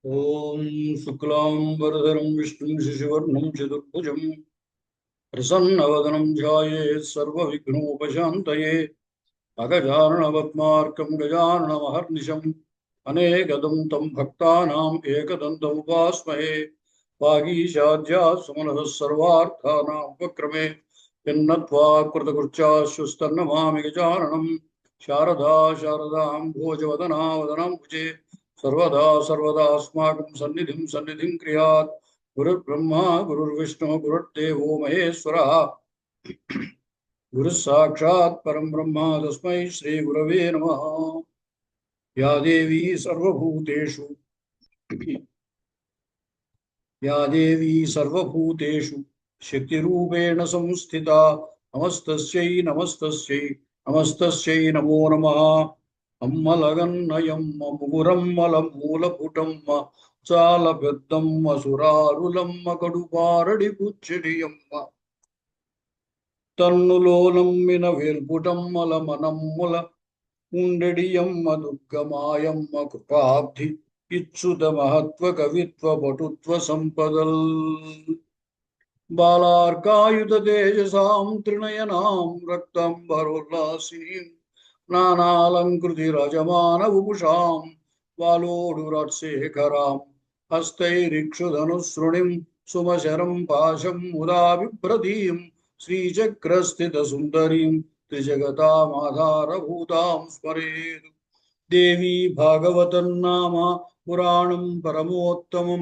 ఓం శుక్లాంబరధరం విష్ణుం శశివర్ణం చతుర్భుజం ప్రసన్నవదనం ధ్యాయేత్ సర్వవిఘ్నోపశాంతయే అగజాననపద్మార్కం గజాననమహర్నిశం అనేకదం తం భక్తానాం ఏకదంతముపాస్మహే వాగీశాద్యాత్ సుమనసః సర్వార్థానాం ఉపక్రమే యన్నత్వా కృతకృత్యాశ్చుస్తన్నమామి గజాననం శారదా శారదాం భోజవదనా వదనాంబుజే सर्वदा सर्वदास्माकं सन्निधिं क्रियात् गुरुर्ब्रह्मा गुरुर्विष्णु गुरुर्देवो महेश्वरः गुरुः साक्षात् परं ब्रह्म तस्मै श्री गुरवे नमः। या देवी सर्वभूतेषु शक्तिरूपेण संस्थिता नमस्तस्यै नमस्तस्यै नमस्तस्यै नमो नमः। అమ్మలగన్నయమ్మ ముగురమ్మల మూలపుటమ్మ చాల పెద్దమ్మ సురారులమ్మ కడుపారడి పుచ్చడియమ్మ తన్నులోనమ్మిన వేల్పుటమ్మల మనమ్ముల ఉండడియమ్మ దుర్గమాయమ్మ కృపాబ్ధి ఇచ్చుత మహత్వ కవిత్వ పటుత్వ సంపదల్ బాలార్కాయుత తేజసాం త్రినయనాం రక్తంబరోల్లాసీం నానాలంకృతి రజమాన ఉపుషాం వాలోడురత్శేఖరాం హస్తైరిక్షుధనుసృణిం సుమశరం పాశం ముదా బిభ్రతీం శ్రీచక్రస్థిత సుందరీం త్రిజగతామాధారభూతాం స్మరేత్। దేవీ భాగవతన్నామ పురాణం పరమోత్తమం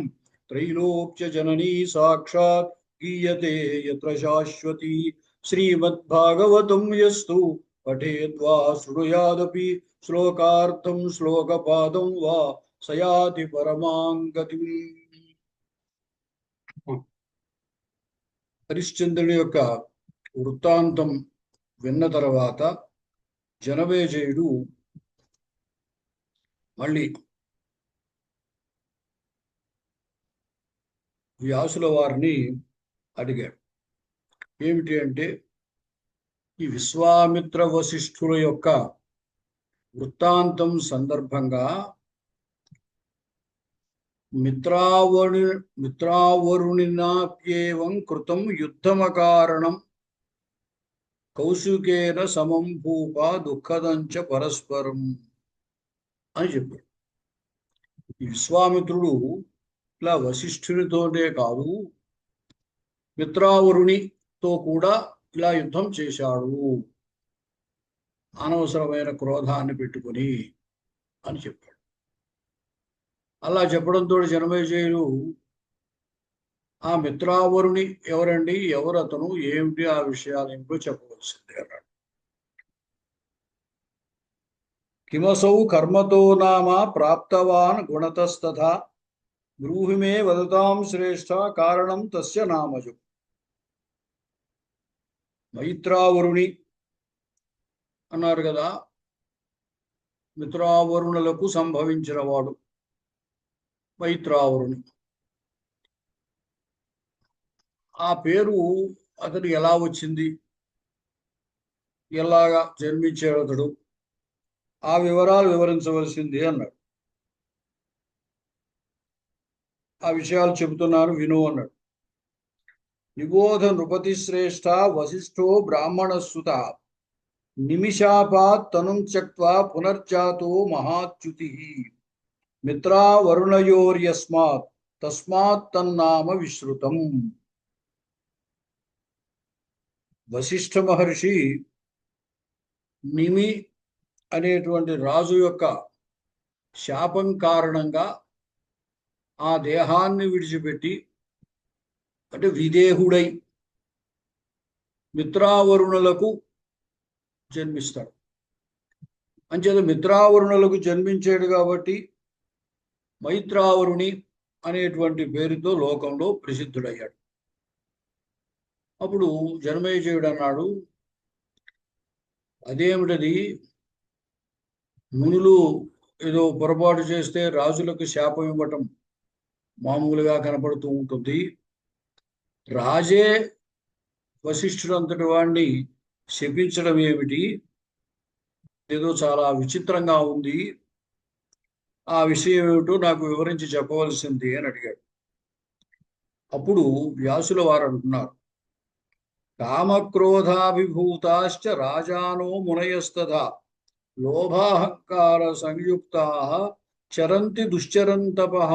త్రైలోక్య జననీ సాక్షాత్ గీయతే యత్ర శాశ్వతీ శ్రీమద్భాగవతం యస్తు పఠేద్వా శృణుయాదపి శ్లోకార్థం శ్లోకపాదం వా సయాతి పరమాంగతిం। హరిశ్చంద్రుని యొక్క వృత్తాంతం విన్న తర్వాత జనమేజయుడు మళ్ళీ వ్యాసుల వారిని అడిగాడు. ఏమిటి అంటే, ఈ విశ్వామిత్ర వశిష్ఠుల యొక్క వృత్తాంతం సందర్భంగా మిత్రావరుణినాప్యేవం కృతం యుద్ధమకారణం కౌశికేన సమం భూప దుఃఖదంచ పరస్పరం అని చెప్పాడు. ఈ విశ్వామిత్రుడు ఇలా వశిష్ఠునితోనే కాదు, మిత్రావరునితో కూడా ఇలా యుద్ధం చేశాడు, అనవసరమైన క్రోధాన్ని పెట్టుకొని అని చెప్పాడు. అలా చెప్పడంతో జనమేజయుడు, ఆ మిత్రావరుని ఎవరండి, ఎవరతను, ఏమిటి, ఆ విషయాలు ఏమిటో చెప్పవలసిందే అన్నాడు. కిమసౌ కర్మతో నామ ప్రాప్తవాన్ గుణతస్తథా బ్రూహిమే వదతాం శ్రేష్ఠ కారణం తస్య నామజం. మైత్రావరుణి అన్నారు కదా, మిత్రావరుణులకు సంభవించిన వాడు మైత్రావరుణి. ఆ పేరు అతడు ఎలా వచ్చింది, ఎలాగా జన్మించాడు అతడు, ఆ వివరాలు వివరించవలసింది అన్నాడు. ఆ విషయాలు చెబుతున్నారు, విను అన్నాడు. నిబోధ నృపతి శ్రేష్ఠ వశిష్ఠో బ్రాహ్మణసుత నిమిషాపాత్ తనుం త్యక్త్వా పునర్జాతో మహాచ్యుతి మిత్రావరుణయోర్యస్మాత్ తస్మాత్ తన్నామ విశ్రుతం. వశిష్ఠ మహర్షి నిమి అనేటువంటి రాజు యొక్క శాపం కారణంగా ఆ దేహాన్ని విడిచిపెట్టి, అంటే విదేహుడై మిత్రావరుణులకు జన్మిస్తాడు. అంచేత మిత్రావరుణులకు జన్మించాడు కాబట్టి మైత్రావరుణి అనేటువంటి పేరుతో లోకంలో ప్రసిద్ధుడయ్యాడు. అప్పుడు జనమేజయుడు అన్నాడు, అదేమిటది, మునులు ఏదో పొరపాటు చేస్తే రాజులకు శాపం ఇవ్వటం మామూలుగా కనపడుతూ ఉంటుంది, రాజే వశిష్ఠుడు అంతటి వాడిని శపించడం ఏమిటి, ఏదో చాలా విచిత్రంగా ఉంది. ఆ విషయం ఏమిటో నాకు వివరించి చెప్పవలసింది అని అడిగాడు. అప్పుడు వ్యాసుల వారు అంటున్నారు, కామక్రోధాభిభూతాశ్చ రాజానో మునయస్తథా లోభాహంకార సంయుక్తా చరంతి దుశ్చరంతపః.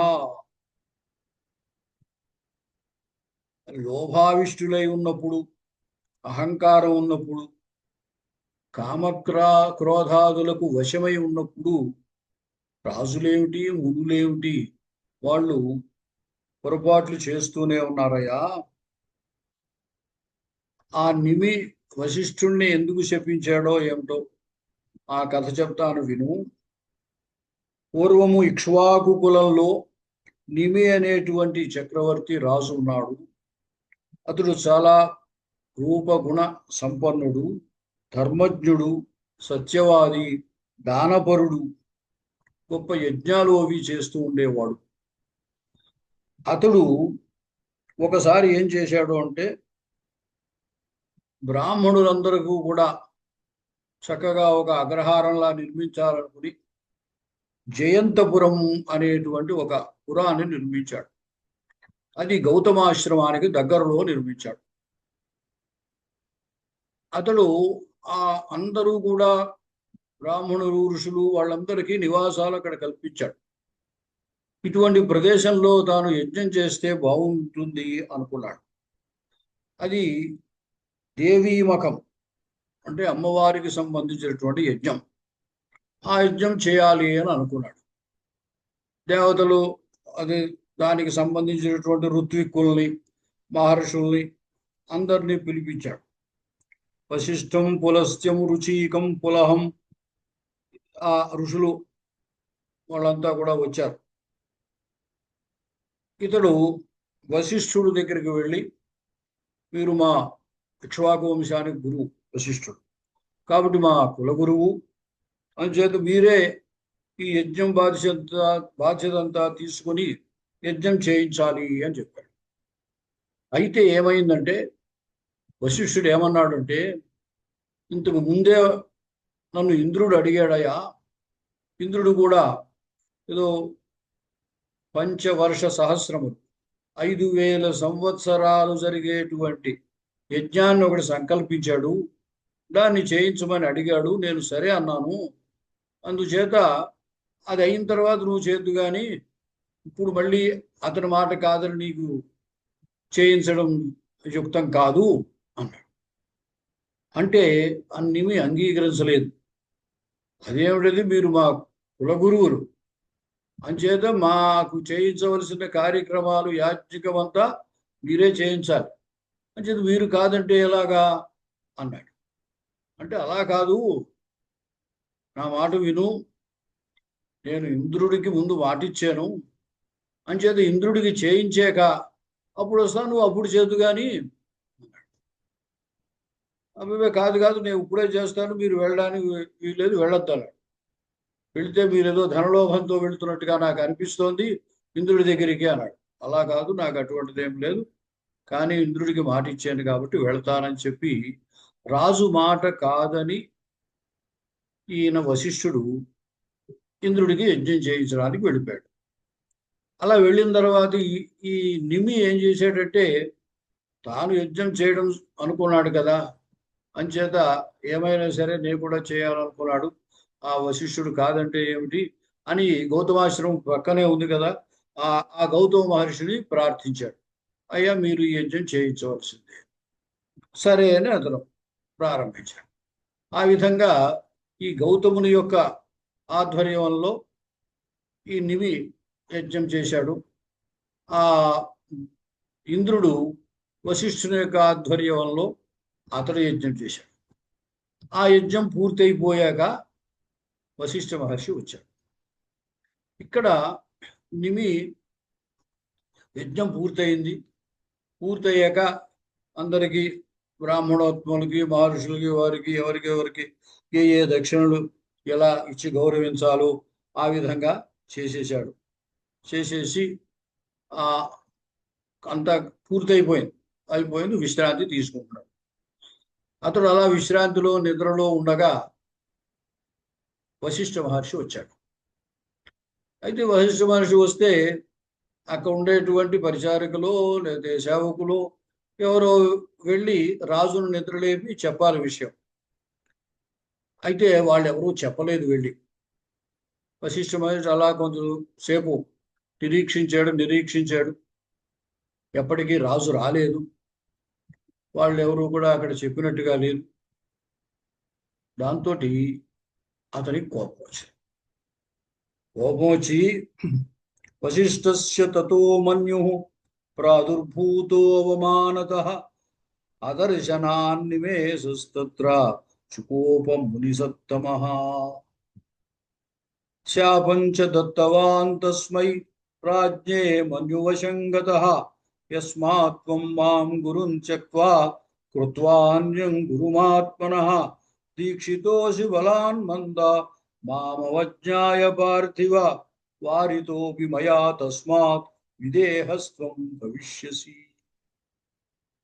లోభావిష్టులై ఉన్నప్పుడు, అహంకారం ఉన్నప్పుడు, క్రోధాదులకు వశమై ఉన్నప్పుడు రాజులేమిటి మునులేమిటి వాళ్ళు పొరపాట్లు చేస్తూనే ఉన్నారయ్యా. ఆ నిమి వశిష్ఠుణ్ణి ఎందుకు శపించాడో ఏమిటో ఆ కథ చెప్తాను విను. పూర్వము ఇక్ష్వాకు కులంలో నిమి అనేటువంటి చక్రవర్తి రాజు ఉన్నాడు. అతడు చాలా రూపగుణ సంపన్నుడు, ధర్మజ్ఞుడు, సత్యవాది, దానపరుడు, గొప్ప యజ్ఞాలు అవి చేస్తూ ఉండేవాడు. అతడు ఒకసారి ఏం చేశాడు అంటే, బ్రాహ్మణులందరికీ కూడా చక్కగా ఒక అగ్రహారంలా నిర్మించాలనుకుని జయంతపురం అనేటువంటి ఒక పురాన్ని నిర్మించాడు. అది గౌతమాశ్రమానికి దగ్గరలో నిర్మించాడు. అతడు ఆ అందరూ కూడా బ్రాహ్మణులు, ఋషులు వాళ్ళందరికీ నివాసాలు అక్కడ కల్పించాడు. ఇటువంటి ప్రదేశంలో తాను యజ్ఞం చేస్తే బాగుంటుంది అనుకున్నాడు. అది దేవీమఖం అంటే అమ్మవారికి సంబంధించినటువంటి యజ్ఞం. ఆ యజ్ఞం చేయాలి అని అనుకున్నాడు. దేవతలు అది దానికి సంబంధించినటువంటి ఋత్విక్కుల్ని, మహర్షుల్ని అందరినీ పిలిపించాడు. వశిష్ఠం పులస్త్యం రుచీకం పులహం, ఆ ఋషులు వాళ్ళంతా కూడా వచ్చారు. ఇతడు వశిష్ఠుడు దగ్గరికి వెళ్ళి, మీరు మా ఇక్ష్వాకు వంశానికి గురువు వశిష్ఠుడు కాబట్టి మా కులగురువు అంచేత మీరే ఈ యజ్ఞం బాధ్యత అంతా తీసుకొని యజ్ఞం చేయించాలి అని చెప్పాడు. అయితే ఏమైందంటే వశిష్ఠుడు ఏమన్నాడంటే, ఇంతకు ముందే నన్ను ఇంద్రుడు అడిగాడయా, ఇంద్రుడు కూడా ఏదో పంచవర్ష సహస్రములు 5000 సంవత్సరాలు జరిగేటువంటి యజ్ఞాన్ని ఒకటి సంకల్పించాడు, దాన్ని చేయించమని అడిగాడు. నేను సరే అన్నాను. అందుచేత అది అయిన తర్వాత నువ్వు చేద్దు కానీ ఇప్పుడు మళ్ళీ అతని మాట కాదని నీకు చేయించడం యుక్తం కాదు అన్నాడు. అంటే అన్నిమి అంగీకరించలేదు. అదేమిటది, మీరు మా కులగురువులు అంచేత మాకు చేయించవలసిన కార్యక్రమాలు యాజ్ఞికమంతా మీరే చేయించాలి, అంచేత మీరు కాదంటే ఎలాగా అన్నాడు. అంటే అలా కాదు, నా మాట విను, నేను ఇంద్రుడికి ముందు మాటిచ్చాను, అంచేత ఇంద్రుడికి చేయించాక అప్పుడు వస్తాను, నువ్వు అప్పుడు చేద్దు కానీ. అబ్బాయి కాదు కాదు, నేను ఇప్పుడే చేస్తాను, మీరు వెళ్ళడానికి వీలేదు, వెళ్ళొద్దాను. వెళితే మీరేదో ధనలోభంతో వెళుతున్నట్టుగా నాకు అనిపిస్తోంది ఇంద్రుడి దగ్గరికి అన్నాడు. అలా కాదు, నాకు అటువంటిది ఏం లేదు, కానీ ఇంద్రుడికి మాట ఇచ్చాను కాబట్టి వెళ్తానని చెప్పి రాజు మాట కాదని ఈయన వశిష్ఠుడు ఇంద్రుడికి యజ్ఞం చేయించడానికి వెళ్ళిపోయాడు. అలా వెళ్ళిన తర్వాత ఈ నిమి ఏం చేశాడంటే, తాను యజ్ఞం చేయడం అనుకున్నాడు కదా, అంచేత ఏమైనా సరే నేను కూడా చేయాలనుకున్నాడు. ఆ వశిష్ఠుడు కాదంటే ఏమిటి అని గౌతమాశ్రమం పక్కనే ఉంది కదా, ఆ గౌతమ మహర్షిని ప్రార్థించాడు. అయ్యా మీరు ఈ యజ్ఞం చేయించవలసిందే. సరే అని అతను ప్రారంభించాడు. ఆ విధంగా ఈ గౌతముని యొక్క ఆధ్వర్యంలో ఈ నిమి యజ్ఞం చేశాడు. ఆ ఇంద్రుడు వశిష్ఠుని యొక్క ఆధ్వర్యంలో అతడు యజ్ఞం చేశాడు. ఆ యజ్ఞం పూర్తయిపోయాక వశిష్ఠ మహర్షి వచ్చాడు. ఇక్కడ నిమి యజ్ఞం పూర్తయింది. పూర్తయ్యాక అందరికీ, బ్రాహ్మణోత్మలకి, మహర్షులకి, వారికి ఎవరికి ఏ దక్షిణలు ఎలా ఇచ్చి గౌరవించాలో ఆ విధంగా చేసేసాడు. చేసేసి అంతా అయిపోయింది, విశ్రాంతి తీసుకుంటున్నాడు. అతడు అలా విశ్రాంతిలో నిద్రలో ఉండగా వశిష్ఠ మహర్షి వచ్చాడు. అయితే వశిష్ఠ మహర్షి వస్తే అక్కడ ఉండేటువంటి పరిచారకులు లేదా సేవకులు ఎవరో వెళ్ళి రాజును నిద్రలేపి చెప్పాలి విషయం. అయితే వాళ్ళు ఎవరూ చెప్పలేదు వెళ్ళి. వశిష్ఠ మహర్షి అలా కొంచెం సేపు నిరీక్షించాడు. ఎప్పటికీ రాజు రాలేదు. వాళ్ళు ఎవరు కూడా అక్కడ చెప్పినట్టుగా లేదు. దాంతో అతనికి కోపం వచ్చి వశిష్ఠస్య తతో మన్యుః ప్రాదుర్భూతో అవమానతః అదర్శనాన్నిమేషస్తత్ర చుకోపం మునిసత్తమః శాపం చ దత్తవాన్ తస్మై ప్రాజ్ఞే మన్యువశం గతః యస్మాత్ త్వం మాం గురుం త్యక్త్వా కృత్వాన్యం గురుమాత్మనః దీక్షితోసి బలాన్ మంద మామవజ్ఞాయ పార్థివ వారితోపి మయా తస్మాత్ విదేహస్త్వం భవిష్యసి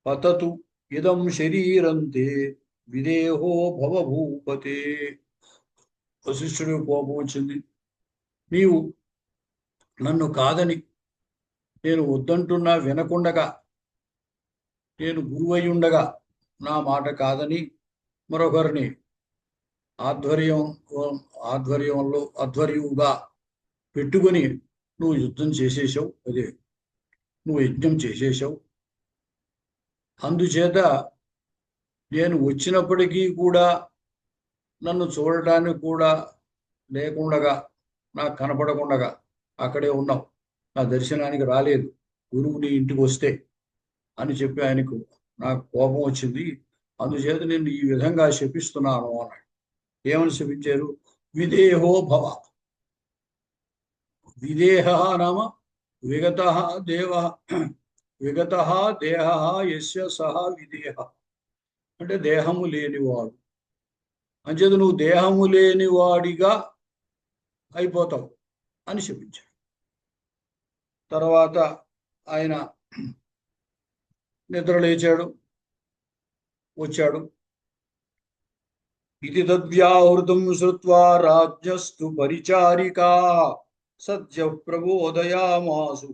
పతతు ఇదం శరీరంతే విదేహో భవ భూపతే. వశిష్ఠుడు కోపం వచ్చింది. నీవు నన్ను కాదని, నేను వద్దంటున్నా వినకుండగా, నేను గురువై ఉండగా నా మాట కాదని మరొకరిని ఆధ్వర్యుగా పెట్టుకొని నువ్వు యుద్ధం చేసేసావు, నువ్వు యజ్ఞం చేసేసావు. అందుచేత నేను వచ్చినప్పటికీ కూడా నన్ను చూడటానికి కూడా లేకుండగా, నాకు కనపడకుండగా అక్కడే ఉన్నావు, నా దర్శనానికి రాలేదు గురువు నీ ఇంటికి వస్తే అని చెప్పి ఆయనకు నాకు కోపం వచ్చింది. అందుచేత నేను ఈ విధంగా శపిస్తున్నాను అన్నాడు. ఏమని శపించారు? విదేహో భవ. విదేహ నామ విగత దేహ యస్య సహ విదేహ, అంటే దేహము లేనివాడు. అంచేత నువ్వు దేహము లేనివాడిగా అయిపోతావు అని శపించాడు. తర్వాత ఆయన నిద్ర లేచాడు, వచ్చాడు. ఇది తద్వ్యాహృతం శ్రుత్వా రాజ్ఞస్తు పరిచారికా సద్య ప్రబోధయామాసు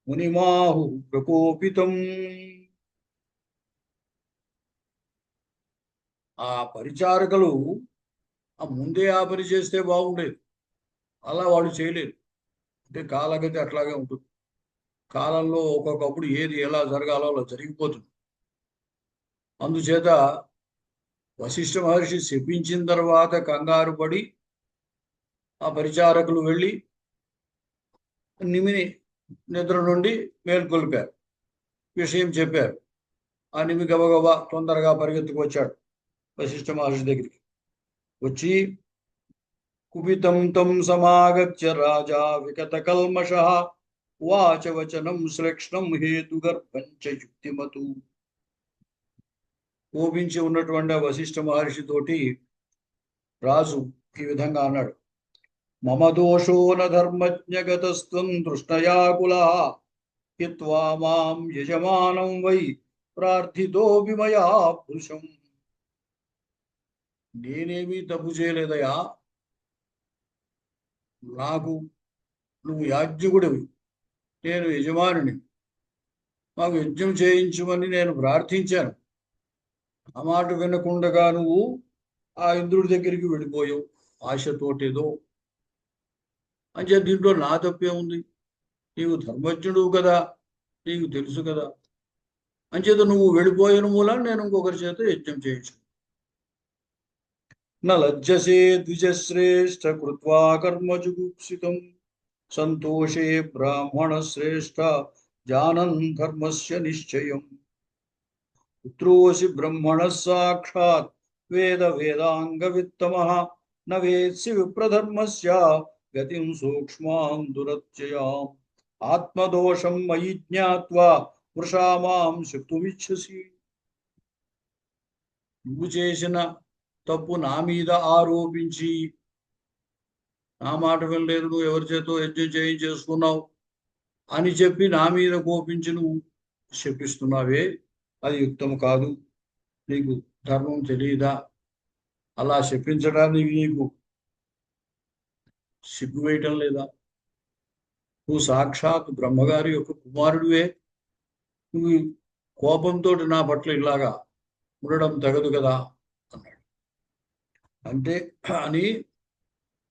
మునిమాహు ప్రకోపితం. ఆ పరిచారకులు ముందే ఆ పని చేస్తే బాగుండేది. అలా వాళ్ళు చేయలేదు. అంటే కాలగతి అట్లాగే ఉంటుంది. కాలంలో ఒక్కొక్కప్పుడు ఏది ఎలా జరగాలో అలా జరిగిపోతుంది. అందుచేత వశిష్ఠ మహర్షి శపించిన తర్వాత కంగారు పడి ఆ పరిచారకులు వెళ్ళి నిమిని నిద్ర నుండి మేల్కొల్పారు, విషయం చెప్పారు. ఆ నిమి గబగబా తొందరగా పరిగెత్తుకు వచ్చాడు వశిష్ఠ మహర్షి దగ్గరికి. వచ్చి కుపితం తం సమాగత్య రాజా వికట కల్మషః వాచ వచనం శ్లేక్ష్ణం హేతుగర్భంచ యుక్తిమతు. కోపించి ఉన్నటువంటి వశిష్ఠ మహర్షితోటి రాజు ఈ విధంగా అన్నాడు. మమ దోషో న ధర్మజ్ఞగతస్త్వం దృష్టయాకులః హిత్వా మాం యజమానం వై ప్రార్థితోపి మయా పురుషం. నేనేమీ తప్పు చేయలేదయా, నాకు నువ్వు యాజ్ఞకుడివి, నేను యజమానుని, మాకు యజ్ఞం చేయించమని నేను ప్రార్థించాను. ఆ మాట వినకుండగా నువ్వు ఆ ఇంద్రుడి దగ్గరికి వెళ్ళిపోయావు ఆశతోటేదో. అంటే దీంట్లో నా తప్పే ఉంది? నీవు ధర్మజ్ఞుడు కదా, నీకు తెలుసు కదా. అంచేత నువ్వు వెళ్ళిపోయిన మూలం నేను ఇంకొకరి చేత యజ్ఞం చేయించు. న లజ్జసే ద్విజశ్రేష్ఠ కృత్వా కర్మజుగుప్సితం సంతోషే బ్రాహ్మణ శ్రేష్ఠ జానన్ ధర్మస్య నిశ్చయం. పుత్రోసి బ్రహ్మణ సాక్షాత్ వేద వేదాంగ విత్తమః న వేత్సి విప్రధర్మస్య గతిం సూక్ష్మాం దురత్యయాం ఆత్మదోషం మయి జ్ఞాత్వా వృషా మాం శక్తుమిచ్చసి. నువ్వు చేసిన తప్పు నా మీద ఆరోపించి, నా మాట వినలేదు, నువ్వు ఎవరి చేతో యజ్ఞం చేయించేసుకున్నావు అని చెప్పి నా మీద కోపించి నువ్వు శపిస్తున్నావే, అది యుక్తం కాదు. నీకు ధర్మం తెలియదా? అలా శపించడానికి నీకు సిగ్గు వేయటం లేదా? నువ్వు సాక్షాత్ బ్రహ్మగారి యొక్క కుమారుడివే, నువ్వు కోపంతో నా పట్ల ఇలాగా ఉండడం తగదు కదా అన్నాడు. అంటే అని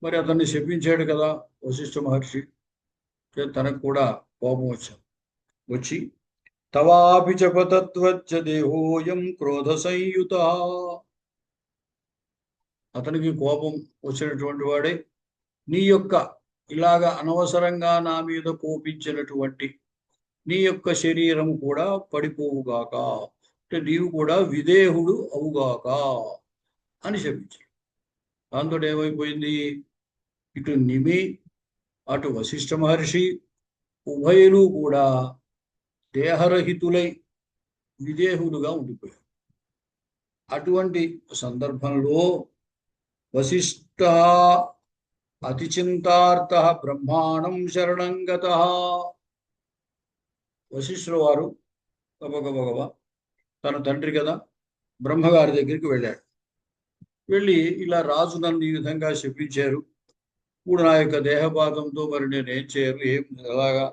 మరి అతన్ని శపించాడు కదా వశిష్ఠ మహర్షి. తనకు కూడా కోపం వచ్చి తవాపి చపతత్వచ్చ దేహోయం క్రోధ సంయుత, అతనికి కోపం వచ్చినటువంటి వాడే నీ యొక్క ఇలాగా అనవసరంగా నా మీద కోపించినటువంటి నీ యొక్క శరీరం కూడా పడిపోవుగాక, అంటే నీవు కూడా విదేహుడు అవుగాక అని శపించాడు. దాంతో ఏమైపోయింది, ఇటు నిమి అటు వశిష్ఠ మహర్షి ఉభయులు కూడా దేహరహితులై విదేహులుగా ఉండిపోయారు. అటువంటి సందర్భంలో వశిష్ఠ అతిచింతార్థ బ్రహ్మాణం శరణం గతః, వశిష్ఠుల వారు గబగబగబ తన తండ్రి కదా బ్రహ్మగారి దగ్గరికి వెళ్ళాడు. వెళ్ళి ఇలా రాజు నన్ను ఈ విధంగా శపించారు, ఇప్పుడు నా యొక్క దేహపాతంతో మరి నేనేం చేయరు, ఏం ఎలాగా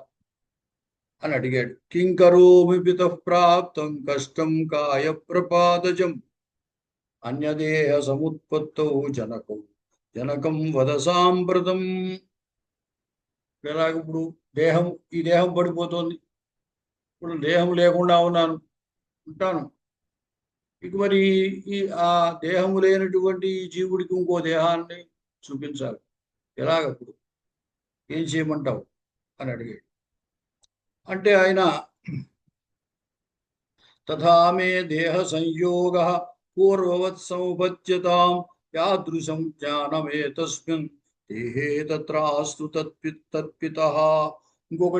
అని అడిగాడు. కింకరోమి పితః ప్రాప్తం కష్టం కాయ ప్రపాదజం అన్యదేహ సముత్పత్తౌ జనకం వద సాంప్రతం. ఎలాగ ఇప్పుడు ఈ దేహం పడిపోతుంది, ఇప్పుడు దేహం లేకుండా ఉంటాను, ఇక మరి ఆ దేహము లేనటువంటి జీవుడికి ఇంకో దేహాన్ని చూపించాలి, ఎలాగప్పుడు ఏం చేయమంటావు అని అడిగాడు. అంటే ఆయన తథా మే దేహ సంయోగ పూర్వవత్ సముపద్యతాం యాదృశం జ్ఞానమే తస్మిన్ దేహే తత్రాస్తు తత్పితః. ఇంకొక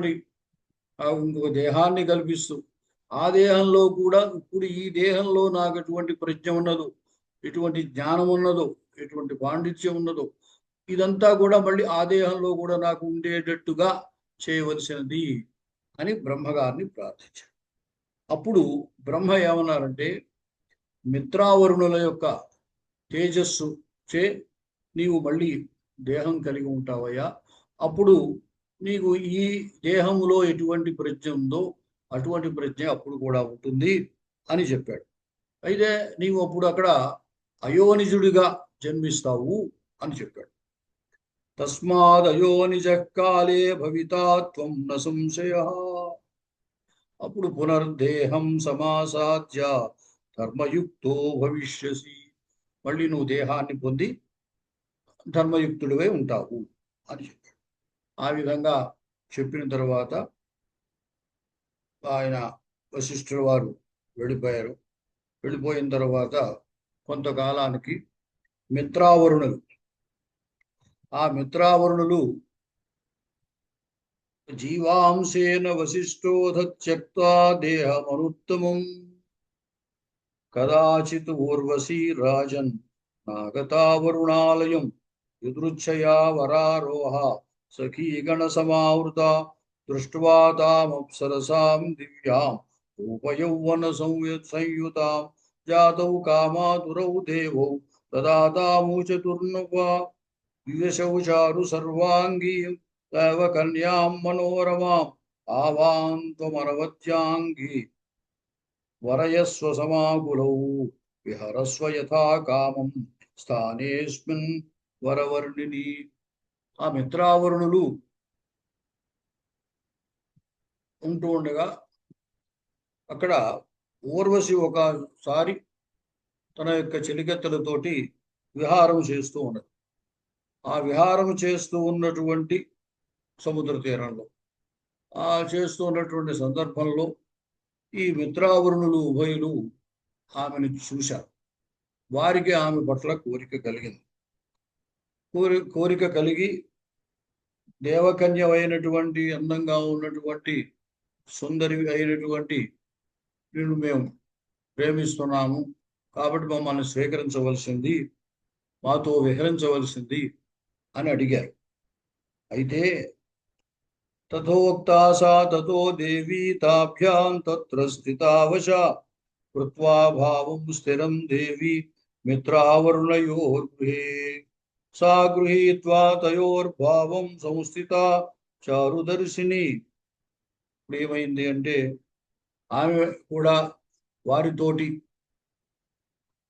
దేహాన్ని కల్పిస్తూ ఆ దేహంలో కూడా ఇప్పుడు ఈ దేహంలో నాకు ఎటువంటి ప్రజ్ఞ ఉన్నదో, ఎటువంటి జ్ఞానం ఉన్నదో, ఎటువంటి పాండిత్యం ఉన్నదో ఇదంతా కూడా మళ్ళీ ఆ దేహంలో కూడా నాకు ఉండేటట్టుగా చేయవలసినది అని బ్రహ్మగారిని ప్రార్థించాడు. అప్పుడు బ్రహ్మ ఏమన్నారంటే, మిత్రావరుణుల యొక్క తేజస్సు చే నీవు మళ్ళీ దేహం కలిగి ఉంటావయ్యా, అప్పుడు నీకు ఈ దేహంలో ఎటువంటి ప్రజ్ఞ ఉందో అటువంటి ప్రజ్ఞ అప్పుడు కూడా ఉంటుంది అని చెప్పాడు. అయితే నీవు అప్పుడు అక్కడ అయోనిజుడిగా జన్మిస్తావు అని చెప్పాడు. తస్మాదయోనిజ కాలే భవితా త్వం న సంశయ, అప్పుడు పునర్దేహం సమాసాద్య ధర్మయుక్తో భవిష్యసి, మళ్ళీ నువ్వు దేహాన్ని పొంది ధర్మయుక్తుడివై ఉంటావు అని చెప్పాడు. ఆ విధంగా చెప్పిన తర్వాత ఆయన వశిష్ఠుల వారు వెళ్ళిపోయారు. వెళ్ళిపోయిన తర్వాత కొంతకాలానికి మిత్రావరుణులు, ఆ మిత్రావరుణులు జీవాంశేన వశిష్ఠోధ త్యక్త్వా దేహమనుత్తమం కదాచిత్ ఊర్వశీ రాజన్ నాగతావరుణాలయం యుదృచ్ఛయా వరారోహ సఖీగణ సమావృత దృష్ట్వా తామప్సరసాం దివ్యాం రూపయౌవన సంయుతాం జాతౌ కామాతురౌ దేవౌ తదా తాము చతుర్నవా వివశౌ చారు సర్వాంగీం తవ కన్యాం మనోరమాం ఆవాం త్వమనవత్యాంగి వరయస్వ సమాకులౌ విహరస్వ యథా కామం స్థానేస్మిన్ వరవర్ణిని. ఆ మిత్రావరుణులు ఉంటూ ఉండగా అక్కడ ఊర్వశి ఒకసారి తన యొక్క చెలికత్తెలతోటి విహారం చేస్తూ ఉన్నది. ఆ విహారం చేస్తూ ఉన్నటువంటి సముద్ర తీరంలో చేస్తూ ఉన్నటువంటి సందర్భంలో ఈ మిత్రావరుణులు ఉభయులు ఆమెను చూశారు. వారికి ఆమె పట్ల కోరిక కలిగింది. కోరిక కలిగి దేవకన్య అయినటువంటి అందంగా ఉన్నటువంటి సుందరి అయినటువంటి నిన్ను మేము ప్రేమిస్తున్నాము కాబట్టి మమ్మల్ని స్వీకరించవలసింది, మాతో విహరించవలసింది అని అడిగారు. అయితే తథోక్తా సా తతో దేవీ తాభ్యాం తత్ర స్థితావశా కృత్వా భావం స్థిరం దేవి మిత్రావరుణయోర్గృహే సా గృహీత్వా తయోర్భావం సంస్థితా చారుదర్శిని. ఇప్పుడు ఏమైంది అంటే ఆమె కూడా వారితోటి,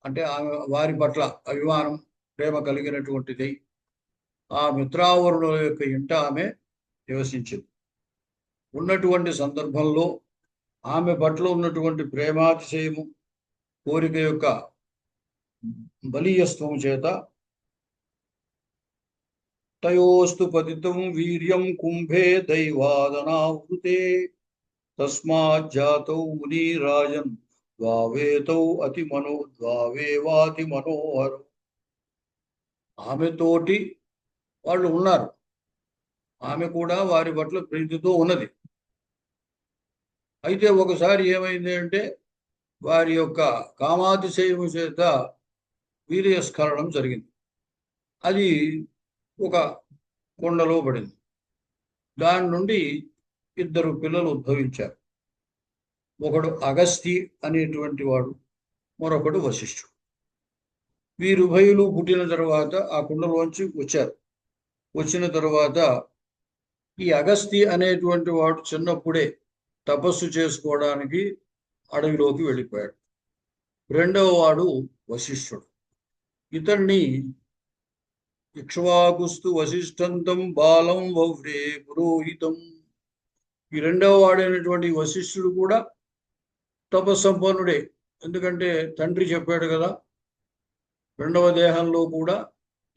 అంటే ఆమె వారి పట్ల అభిమానం ప్రేమ కలిగినటువంటిది. ఆ మిత్రావరుల యొక్క ఇంట ఆమె నివసించింది. ఉన్నటువంటి సందర్భంలో ఆమె పట్ల ఉన్నటువంటి ప్రేమాతిశయము, కోరిక యొక్క బలీయత్వము చేత తయోస్తు పతితం వీర్యం కుంభే దైవాదనావృతే తస్మాజ్జాతౌ మునిరాజన్ ద్వావేతౌ ద్వావేవాతి మనోహరం. ఆమెతోటి వాళ్ళు ఉన్నారు, ఆమె కూడా వారి పట్ల ప్రీతితో ఉన్నది. అయితే ఒకసారి ఏమైంది అంటే వారి యొక్క కామాతిశయము చేత వీర్యస్ఖలనం జరిగింది. అది ఒక కొండలో పడింది. దాని నుండి ఇద్దరు పిల్లలు ఉద్భవించారు. ఒకడు అగస్తి అనేటువంటి వాడు, మరొకడు వశిష్ఠుడు. వీరుభయులు పుట్టిన తర్వాత ఆ కుండలోంచి వచ్చారు. వచ్చిన తర్వాత ఈ అగస్తి అనేటువంటి వాడు చిన్నప్పుడే తపస్సు చేసుకోవడానికి అడవిలోకి వెళ్ళిపోయాడు. రెండవ వాడు వశిష్ఠుడు. ఇతన్ని ఇక్ష్వాకుస్తు వశిష్ఠంతం బాలం వవ్రే పురోహితం. ఈ రెండవ వాడైనటువంటి వశిష్ఠుడు కూడా తపస్సంపన్నుడే. ఎందుకంటే తండ్రి చెప్పాడు కదా, రెండవ దేహంలో కూడా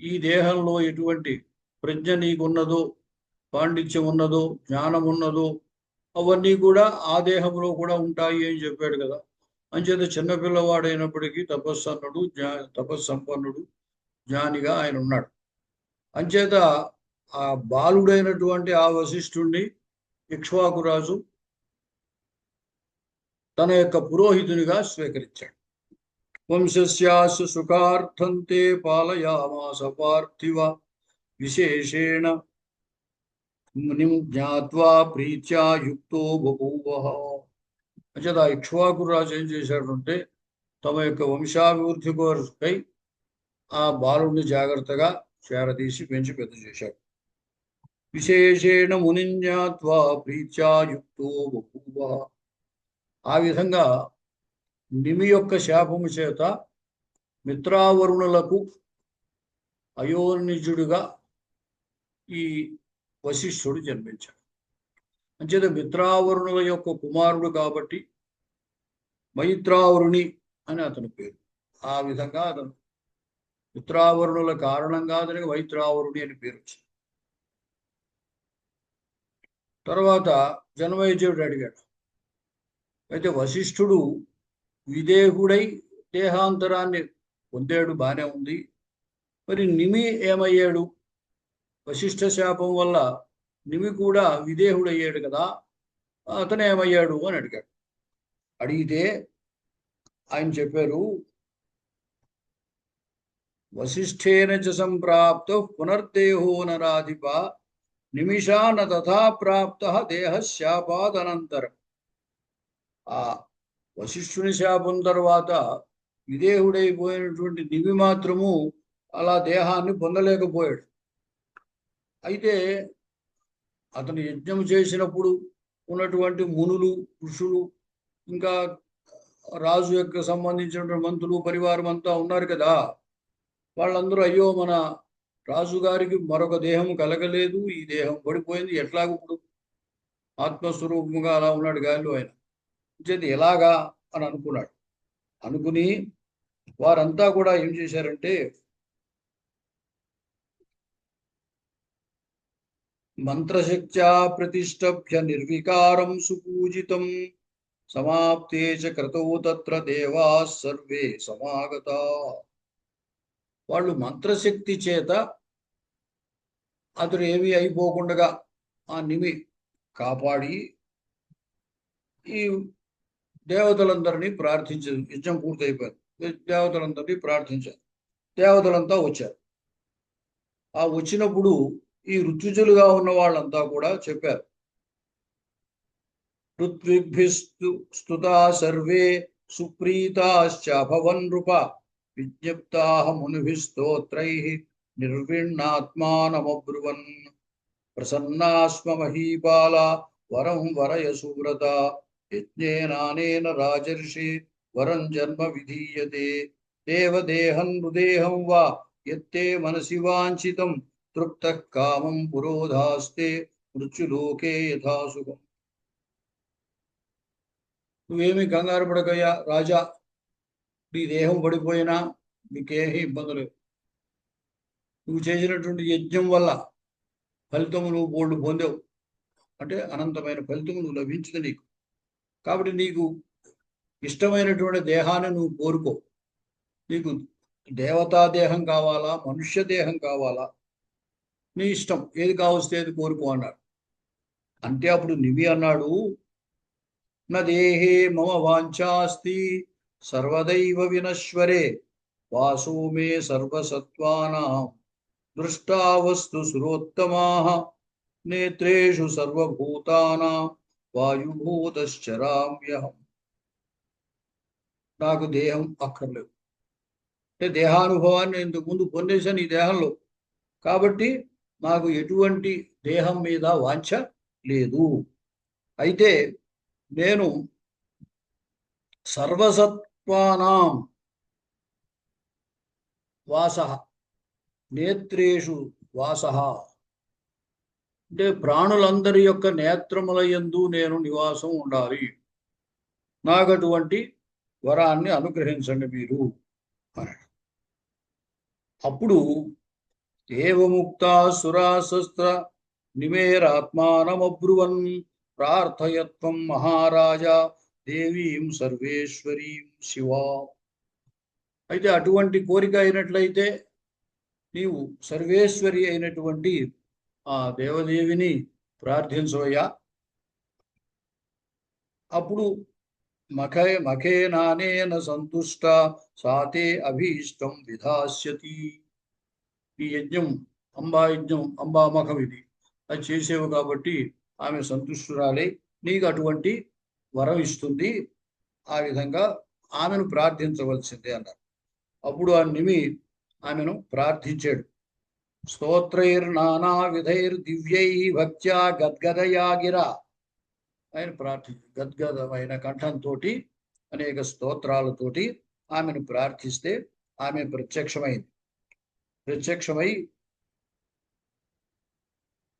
ఈ దేహంలో ఎటువంటి ప్రజ్ఞ నీకున్నదో, పాండిత్యం ఉన్నదో, జ్ఞానం ఉన్నదో అవన్నీ కూడా ఆ దేహంలో కూడా ఉంటాయి అని చెప్పాడు కదా. అంచేత చిన్నపిల్లవాడైనప్పటికీ తపస్సంపన్నుడు, జ్ఞానిగా ఆయన ఉన్నాడు. అంచేత ఆ బాలుడైనటువంటి ఆ వశిష్ఠుణ్ణి ఇక్ష్వాకురాజు తన యొక్క పురోహితునిగా స్వీకరించాడు. వంశస్యాస్య సుఖార్థంతే పాలయామాస పార్థివ విశేషేణ మునిం జ్ఞాత్వా ప్రీత్యా యుక్తో బభూవః. అంచేత ఆ ఇక్ష్వాకురాజు ఏం చేశాడంటే తమ యొక్క వంశాభివృద్ధి కొరకై ఆ బాలుడిని జాగ్రత్తగా చేరదీసి పెంచి పెద్ద చేశాడు. విశేషేణ మునిం జ్ఞాత్వా ప్రీత్యా యుక్తో బభూవః. ఆ విధంగా నిమి యొక్క శాపము చేత మిత్రావరుణులకు అయోనిజుడుగా ఈ వశిష్ఠుడు జన్మించాడు. అంచేత మిత్రావరుణుల యొక్క కుమారుడు కాబట్టి మైత్రావరుణి అని అతని పేరు. ఆ విధంగా అతను మిత్రావరుణుల కారణంగా అతనికి మైత్రావరుణి అని పేరు వచ్చింది. తర్వాత జనమేజయుడు అడిగాడు. అయితే వశిష్ఠుడు విదేహుడై దేహాంతరాన్ని పొందాడు, బానే ఉంది. మరి నిమి ఏమయ్యాడు? వశిష్ఠ శాపం వల్ల నిమి కూడా విదేహుడయ్యాడు కదా, అతను ఏమయ్యాడు అని అడిగాడు. అడిగితే ఆయన చెప్పారు, వశిష్ఠేన చ సంప్రాప్త పునర్దేహో నరాధిప నిమిషాన తథా ప్రాప్త దేహ శాపాదనంతరం. ఆ వశిష్ఠుని శాపం తర్వాత విదేహుడైపోయినటువంటి నిమి మాత్రము అలా దేహాన్ని పొందలేకపోయాడు. అయితే అతను యజ్ఞం చేసినప్పుడు ఉన్నటువంటి మునులు, ఋషులు, ఇంకా రాజు యొక్క సంబంధించినటువంటి మంత్రులు, పరివారం అంతా ఉన్నారు కదా. వాళ్ళందరూ అయ్యో మన రాజుగారికి మరొక దేహం కలగలేదు, ఈ దేహం పడిపోయింది, ఎట్లాగూ ఇప్పుడు ఆత్మస్వరూపముగా అలా ఉన్నాడు గాలిలో ఆయన, చేతి ఎలాగా అని అనుకున్నాడు. అనుకుని వారంతా కూడా ఏం చేశారంటే మంత్రశక్త్యా ప్రతిష్టభ్య నిర్వికారం సుపూజితం సమాప్తే చ క్రతౌ తత్ర దేవా సర్వే సమాగత. వాళ్ళు మంత్రశక్తి చేత అతడు ఏమీ అయిపోకుండా ఆ నిమి కాపాడి ఈ దేవతలందరినీ ప్రార్థించారు. యజ్ఞం పూర్తయిపోయింది, దేవతలందరినీ ప్రార్థించారు. దేవతలంతా వచ్చారు. ఆ వచ్చినప్పుడు ఈ ఋత్విజులుగా ఉన్న వాళ్ళంతా కూడా చెప్పారు, ఋత్విగ్భిస్తు స్తుతా సర్వే సుప్రీతాశ్చాభవన్ నృప విజ్ఞప్తాః మునిభిః స్తోత్రైః నిర్విణ్ణాత్మానమబ్రువన్. ప్రసన్నాస్మ మహీపాల వరం వరయ సువ్రత యజ్ఞేనానేన రాజర్షి వరం జన్మ విధీయతే దేవదేహం నృదేహం వా యత్తే మనసి వాంఛితం తృప్తః కామం పురోధాస్తే మృత్యులోకే యథాసుఖం. నువ్వేమి కంగారు పడకయ్యా రాజా, నీ దేహం పడిపోయినా నీకేమీ ఇబ్బంది లేదు. నువ్వు చేసినటువంటి యజ్ఞం వల్ల ఫలితము నువ్వు బోల్డు పొందావు, అంటే అనంతమైన ఫలితము నువ్వు లభించింది నీకు. కాబట్టి నీకు ఇష్టమైనటువంటి దేహాన్ని నువ్వు కోరుకో. నీకు దేవతా దేహం కావాలా, మనుష్య దేహం కావాలా, నీ ఇష్టం, ఏది కావస్తే ఏది కోరుకో అన్నాడు. అంటే అప్పుడు నిమి అన్నాడు, నా దేహే మమ వాంఛాస్తి సర్వదైవ వినశ్వరే వాసో మే సర్వసత్వానాం దృష్టావస్తు సురోత్తమాః నేత్రేషు సర్వభూతానాం వాయుభూతశ్చరామ్యహం. నాకు దేహం అక్కర్లేదు, అంటే దేహానుభవాన్ని ఇంతకు ముందు పొందేశాను ఈ దేహంలో, కాబట్టి నాకు ఎటువంటి దేహం మీద వాంఛ లేదు. అయితే నేను సర్వసత్వానాం వాసః నేత్రేషు వాసః, అంటే ప్రాణులందరి యొక్క నేత్రముల యందు నేను నివాసం ఉండాలి, నాకు అటువంటి వరాన్ని అనుగ్రహించండి మీరు అన్నాడు. అప్పుడు ఏవముక్తా సురాశస్త్ర నిమేరాత్మానమబ్రువన్ ప్రార్థయత్వం మహారాజా దేవీం సర్వేశ్వరీం శివా. అయితే అటువంటి కోరిక అయినట్లయితే నీవు సర్వేశ్వరి అయినటువంటి ఆ దేవదేవిని ప్రార్థించవయ్యా. అప్పుడు మఖేనానేన సంతుష్ట సాతే అభీష్టం విధాస్యతి. ఈ యజ్ఞం అంబా యజ్ఞం, అంబామఖం ఇది, అది చేసేవు కాబట్టి ఆమె సంతుష్టురాలై నీకు అటువంటి వరం ఇస్తుంది, ఆ విధంగా ఆమెను ప్రార్థించవలసిందే అన్నారు. అప్పుడు ఆ నిమి ఆమెను ప్రార్థించాడు. స్తోత్రైర్నానా విధైర్ దివ్యై భక్త్యా గద్గదయా గిరా. ఆయన గద్గదమైన కంఠంతో అనేక స్తోత్రాలతోటి ఆమెను ప్రార్థిస్తే ఆమె ప్రత్యక్షమై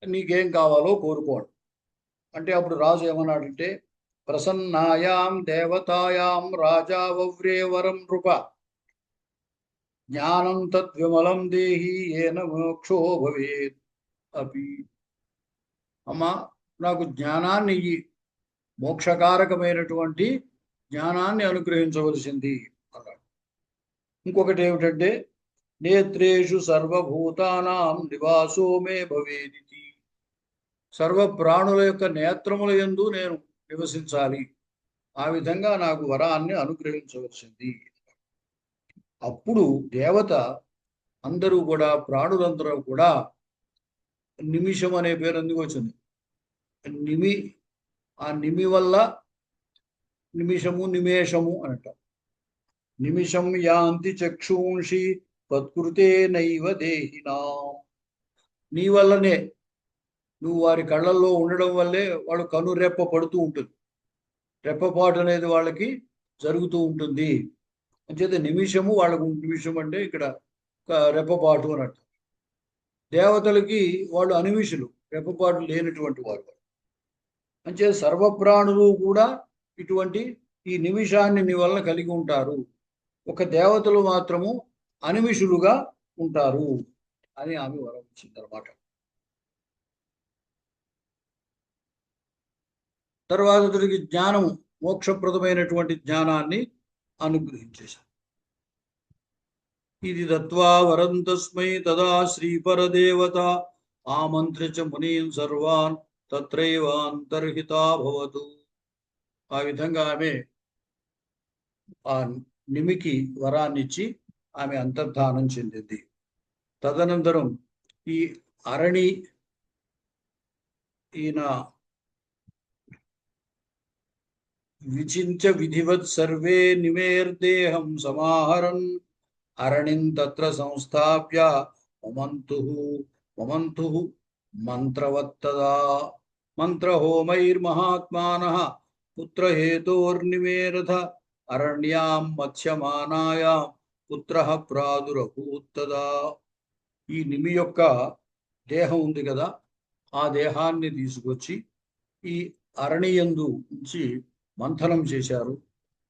నీకేం కావాలో కోరుకోండి అంటే, అప్పుడు రాజు ఏమన్నాడంటే, ప్రసన్నాయాం దేవతాయాం రాజా వవ్రే వరం నృప జ్ఞానం తద్విమలం దేహి ఏన మోక్షో భవేత్ అపి. అమ్మా, నాకు జ్ఞానాన్ని ఇయ్యి, మోక్షకారకమైనటువంటి జ్ఞానాన్ని అనుగ్రహించవలసింది అన్నాడు. ఇంకొకటి ఏమిటంటే, నేత్రేషు సర్వభూతానాం నివాసో మే భవేదితి. సర్వ ప్రాణుల యొక్క నేత్రముల యందు నేను నివసించాలి, ఆ విధంగా నాకు వరాన్ని అనుగ్రహించవలసింది. అప్పుడు దేవత అందరూ కూడా, ప్రాణులందరూ కూడా, నిమిషం అనే పేరు ఎందుకు వచ్చింది? నిమి, ఆ నిమి వల్ల నిమిషము నిమేషము అనట. నిమిషం యాంతి చక్షుంషి తత్కృతే నైవ దేహినా. నీ వల్లనే, నువ్వు వారి కళ్ళల్లో ఉండడం వల్లే వాడు కనురెప్ప పడుతూ ఉంటుంది, రెప్పపాటు అనేది వాళ్ళకి జరుగుతూ ఉంటుంది. అంచేత నిమిషము వాళ్ళకు, నిమిషం అంటే ఇక్కడ రెప్పపాటు అన్నట్టు. దేవతలకి వాళ్ళు అనిమిషులు, రెప్పపాటు లేనటువంటి వారు. అంచేత సర్వప్రాణులు కూడా ఇటువంటి ఈ నిమిషాన్ని నీ వల్ల కలిగి ఉంటారు, ఒక దేవతలు మాత్రము అనిమిషులుగా ఉంటారు అని ఆమె వరం ఇచ్చిందన్నమాట. తర్వాత అతడికి జ్ఞానము, మోక్షప్రదమైనటువంటి జ్ఞానాన్ని అనుగ్రహించేశారు. ఇది దత్వా వరం తస్మై తదా శ్రీపరదేవత ఆమంత్రిచ మునీన్ సర్వాన్ తత్రైవాంతర్హితా భవతు. ఆ విధంగా ఆమె ఆ నిమికి వరాన్నిచ్చి ఆమె అంతర్ధానం చెందింది. తదనంతరం ఈ అరణి ఈయన విచించ విధివత్ సర్వే నిమేర్దేహం సమాహరన్ అరణిం తత్ర సంస్థాప్య మమంతు మంత్రవత్తదా మంత్రహోమైర్మహాత్మానః పుత్రహేతోర్నివేరథ అరణ్యాం మత్స్యమానాయాం పుత్రః ప్రాదురభూత్తదా. ఈ నిమి యొక్క దేహం ఉంది కదా, ఆ దేహాన్ని తీసుకొచ్చి ఈ అరణియందు నుంచి మంథనం చేశారు.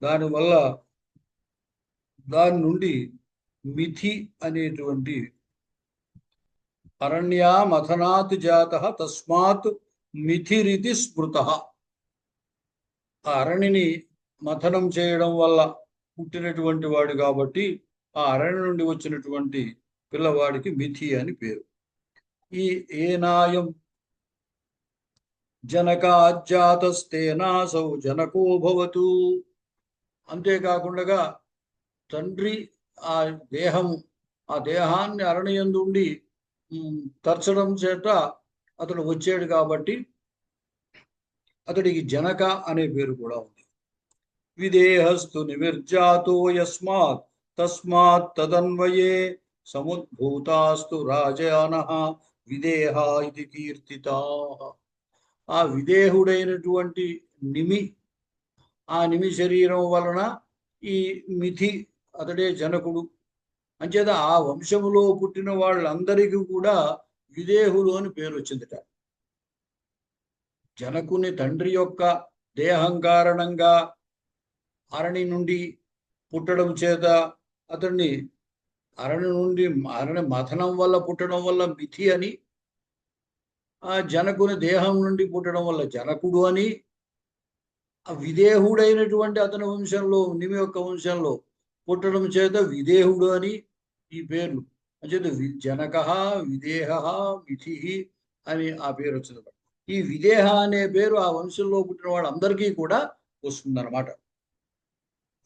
దానివల్ల దాని నుండి మిథి అనేటువంటి అరణ్యా మథనాత్ జాత తస్మాత్ మిథిరితి స్మృత. ఆ అరణిని మథనం చేయడం వల్ల పుట్టినటువంటి వాడు కాబట్టి ఆ అరణి నుండి వచ్చినటువంటి పిల్లవాడికి మిథి అని పేరు. ఈ ఏనాయం జనకాజ్జాతస్తేనాసౌ జనకో భవతు. అంతేకాకుండా తండ్రి ఆ దేహాన్ని అరణ్యందు ఉండి తర్చడం చేత అతడు వచ్చాడు కాబట్టి అతడికి జనక అనే పేరు కూడా ఉంది. విదేహస్తు నివిర్జాతో యస్మాత్ తస్మాత్ తదన్వయే సముద్భూతాస్తు రాజానః విదేహ ఇది కీర్తితాః. ఆ విదేహుడైనటువంటి నిమి, ఆ నిమి శరీరం వలన ఈ మిథి అతడే జనకుడు. అంచేత ఆ వంశములో పుట్టిన వాళ్ళందరికీ కూడా విదేహులు అని పేరు వచ్చిందట. జనకుని తండ్రి యొక్క దేహం కారణంగా అరణి నుండి పుట్టడం చేత అతన్ని అరణి మథనం వల్ల పుట్టడం వల్ల మిథి అని, ఆ జనకుని దేహం నుండి పుట్టడం వల్ల జనకుడు అని, ఆ విదేహుడైనటువంటి అతని వంశంలో నిమి యొక్క వంశంలో పుట్టడం చేత విదేహుడు అని ఈ పేర్లు. అంచేత జనక, విదేహ, మిథి అని ఆ పేరు వచ్చింది. ఈ విదేహ అనే పేరు ఆ వంశంలో పుట్టిన వాళ్ళందరికీ కూడా వస్తుందన్నమాట.